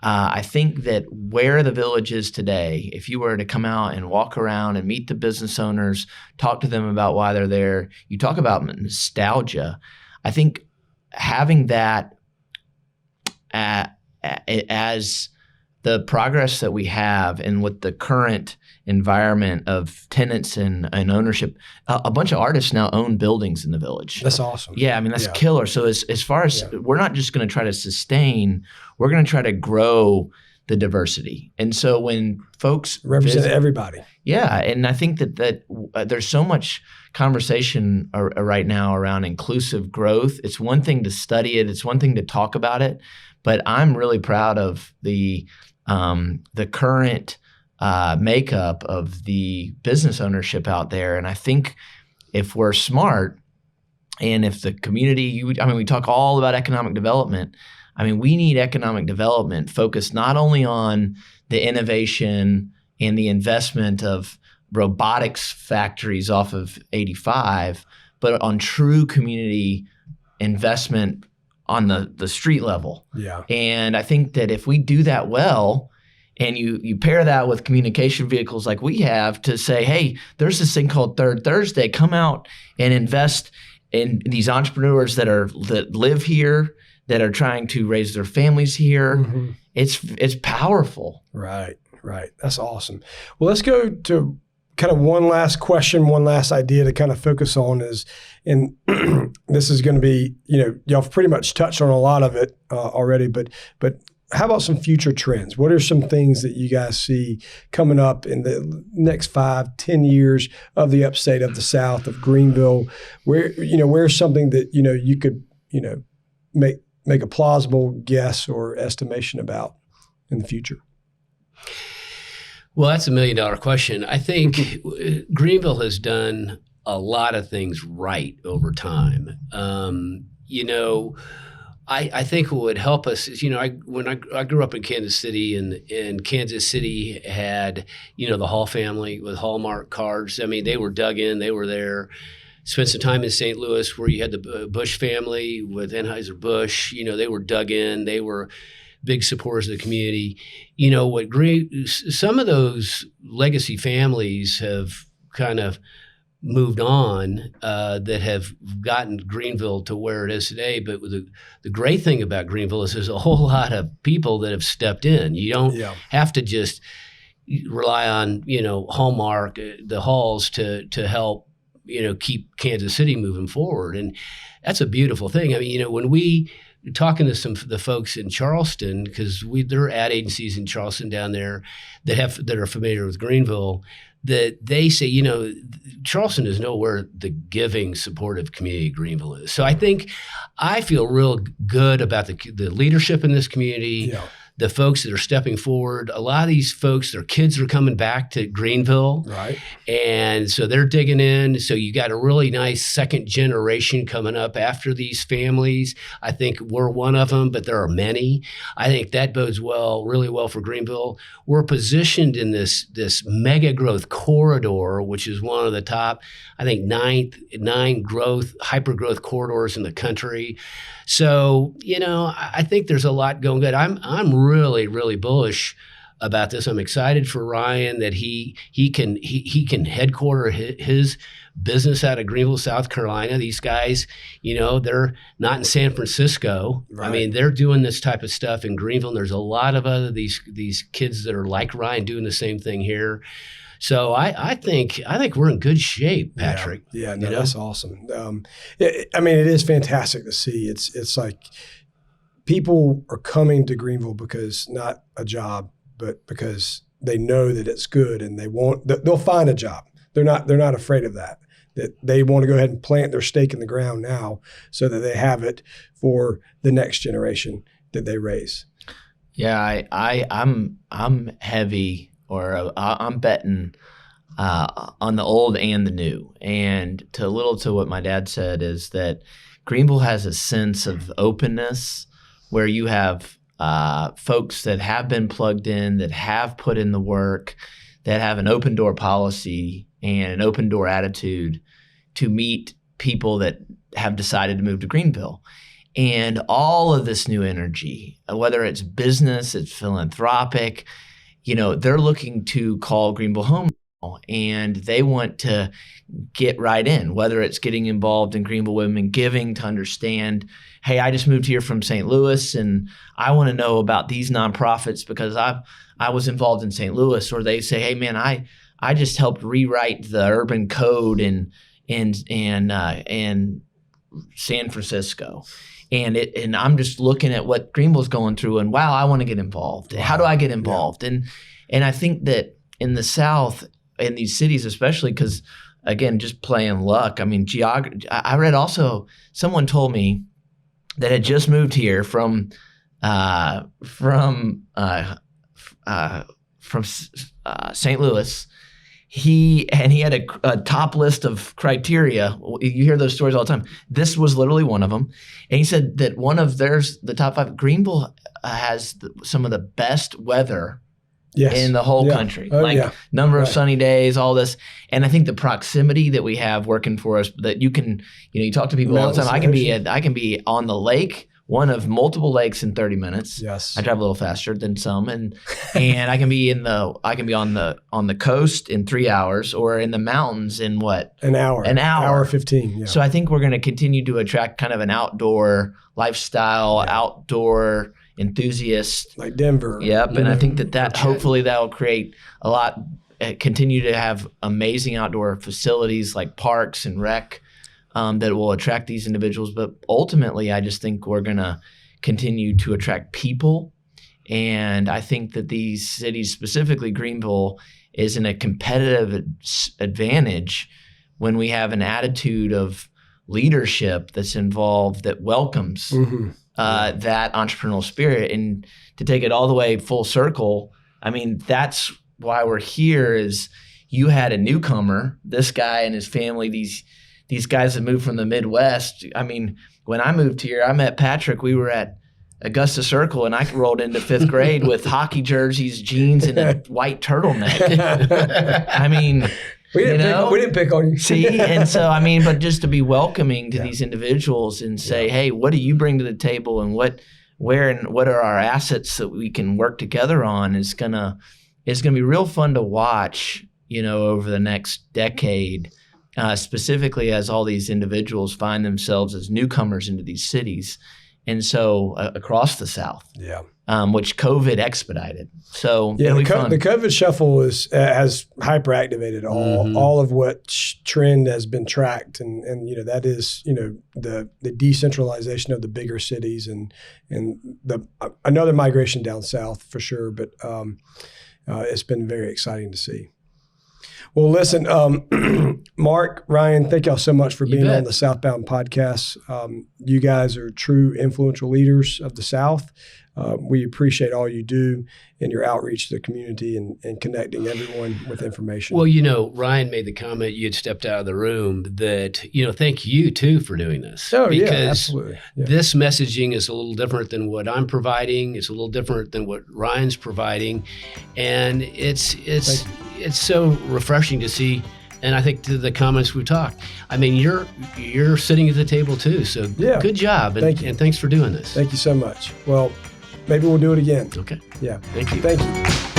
I think that where the village is today, if you were to come out and walk around and meet the business owners, talk to them about why they're there, you talk about nostalgia. I think having that as the progress that we have and with the current environment of tenants and ownership, a bunch of artists now own buildings in the village. That's awesome. Yeah, I mean, that's killer. So as far as we're not just going to try to sustain, we're going to try to grow the diversity. And so when folks represent everybody. Yeah, and I think that there's so much conversation right now around inclusive growth. It's one thing to study it. It's one thing to talk about it. But I'm really proud of the current makeup of the business ownership out there. And I think if we're smart and if the community, we talk all about economic development. I mean, we need economic development focused not only on the innovation and the investment of robotics factories off of 85, but on true community investment on the street level. Yeah. And I think that if we do that well, and you pair that with communication vehicles like we have to say, hey, there's this thing called Third Thursday, come out and invest in these entrepreneurs that live here, that are trying to raise their families here. Mm-hmm. It's powerful. Right. That's awesome. Well, let's go to kind of one last question, one last idea to kind of focus on is, and this is going to be, y'all pretty much touched on a lot of it already, but how about some future trends? What are some things that you guys see coming up in the next 5-10 years of the upstate, of the South, of Greenville? Where's something that, you could, make a plausible guess or estimation about in the future? Well, that's $1 million question. I think Greenville has done a lot of things right over time. I think what would help us is, when I grew up in Kansas City, and Kansas City had, the Hall family with Hallmark cards. I mean, they were dug in, they were there. Spent some time in St. Louis where you had the Bush family with Anheuser-Busch. They were dug in, they were big supporters of the community. Some of those legacy families have kind of moved on that have gotten Greenville to where it is today. But the great thing about Greenville is there's a whole lot of people that have stepped in. You don't have to just rely on, Hallmark, the Halls to help, keep Kansas City moving forward. And that's a beautiful thing. I mean, when we talking to some of the folks in Charleston, because there are ad agencies in Charleston down there that are familiar with Greenville, that they say, Charleston is nowhere the giving, supportive community Greenville is. So I feel real good about the leadership in this community, the folks that are stepping forward. A lot of these folks, their kids are coming back to Greenville. Right. And so they're digging in. So you got a really nice second generation coming up after these families. I think we're one of them, but there are many. I think that bodes really well for Greenville. We're positioned in this mega growth corridor, which is one of the top, I think, nine hyper growth corridors in the country. So, I think there's a lot going good. I'm really, really bullish about this. I'm excited for Ryan that he can headquarter his business out of Greenville, South Carolina. These guys, they're not in San Francisco. Right. I mean, they're doing this type of stuff in Greenville. And there's a lot of other these kids that are like Ryan doing the same thing here. So I think we're in good shape, Patrick. Yeah, that's awesome. It is fantastic to see. It's like people are coming to Greenville because not a job, but because they know that it's good and they'll find a job. They're not afraid of that they want to go ahead and plant their stake in the ground now so that they have it for the next generation that they raise. Yeah, I'm heavy, or I'm betting on the old and the new. And to what my dad said is that Greenville has a sense of openness where you have folks that have been plugged in, that have put in the work, that have an open door policy and an open door attitude to meet people that have decided to move to Greenville. And all of this new energy, whether it's business, it's philanthropic, they're looking to call Greenville home now, and they want to get right in, whether it's getting involved in Greenville Women Giving to understand, hey, I just moved here from St. Louis and I want to know about these nonprofits because I was involved in St. Louis. Or they say, hey man, I just helped rewrite the urban code in San Francisco. And I'm just looking at what Greenville's going through and wow, I want to get involved. How do I get involved? Yeah. And I think that in the South, in these cities especially, because again, just playing luck. I mean, I read also, someone told me that had just moved here from St. Louis. He had a top list of criteria. You hear those stories all the time. This was literally one of them. And he said that one of the top 5, Greenville has some of the best weather in the whole country. Number of sunny days, all this. And I think the proximity that we have working for us, that you can, you talk to people all the time. I can be on the lake, one of multiple lakes in 30 minutes. Yes. I drive a little faster than some, and I can be on the coast in 3 hours, or in the mountains in what? An hour. Hour 15. Yeah. So I think we're going to continue to attract kind of an outdoor lifestyle, outdoor enthusiast. Like Denver. Yep. And I think that hopefully that will create continue to have amazing outdoor facilities like parks and rec. That will attract these individuals. But ultimately, I just think we're going to continue to attract people. And I think that these cities, specifically Greenville, is in a competitive advantage when we have an attitude of leadership that's involved, that welcomes that entrepreneurial spirit. And to take it all the way full circle, I mean, that's why we're here. Is you had a newcomer, this guy and his family, these guys that moved from the Midwest. I mean, when I moved here, I met Patrick. We were at Augusta Circle, and I rolled into 5th grade with hockey jerseys, jeans, and a white turtleneck. I mean, we didn't pick on you. See, and so, I mean, but just to be welcoming to these individuals and say, hey, what do you bring to the table, and what are our assets that we can work together on is gonna be real fun to watch, over the next decade. Specifically as all these individuals find themselves as newcomers into these cities. And so across the South, which COVID expedited. So the COVID shuffle has hyperactivated all of what trend has been tracked. And that is, the decentralization of the bigger cities and another migration down South for sure. But it's been very exciting to see. Well, listen, Mark, Ryan, thank y'all so much for being on the Southbound podcast. You guys are true influential leaders of the South. We appreciate all you do in your outreach to the community and connecting everyone with information. Well, Ryan made the comment, you had stepped out of the room, that, thank you too for doing this. Oh, because absolutely. Yeah. This messaging is a little different than what I'm providing. It's a little different than what Ryan's providing. And it's so refreshing to see. And I think to the comments we've talked, I mean, you're sitting at the table too. So good job. And thanks for doing this. Thank you so much. Well, maybe we'll do it again. Okay. Yeah. Thank you. Thank you.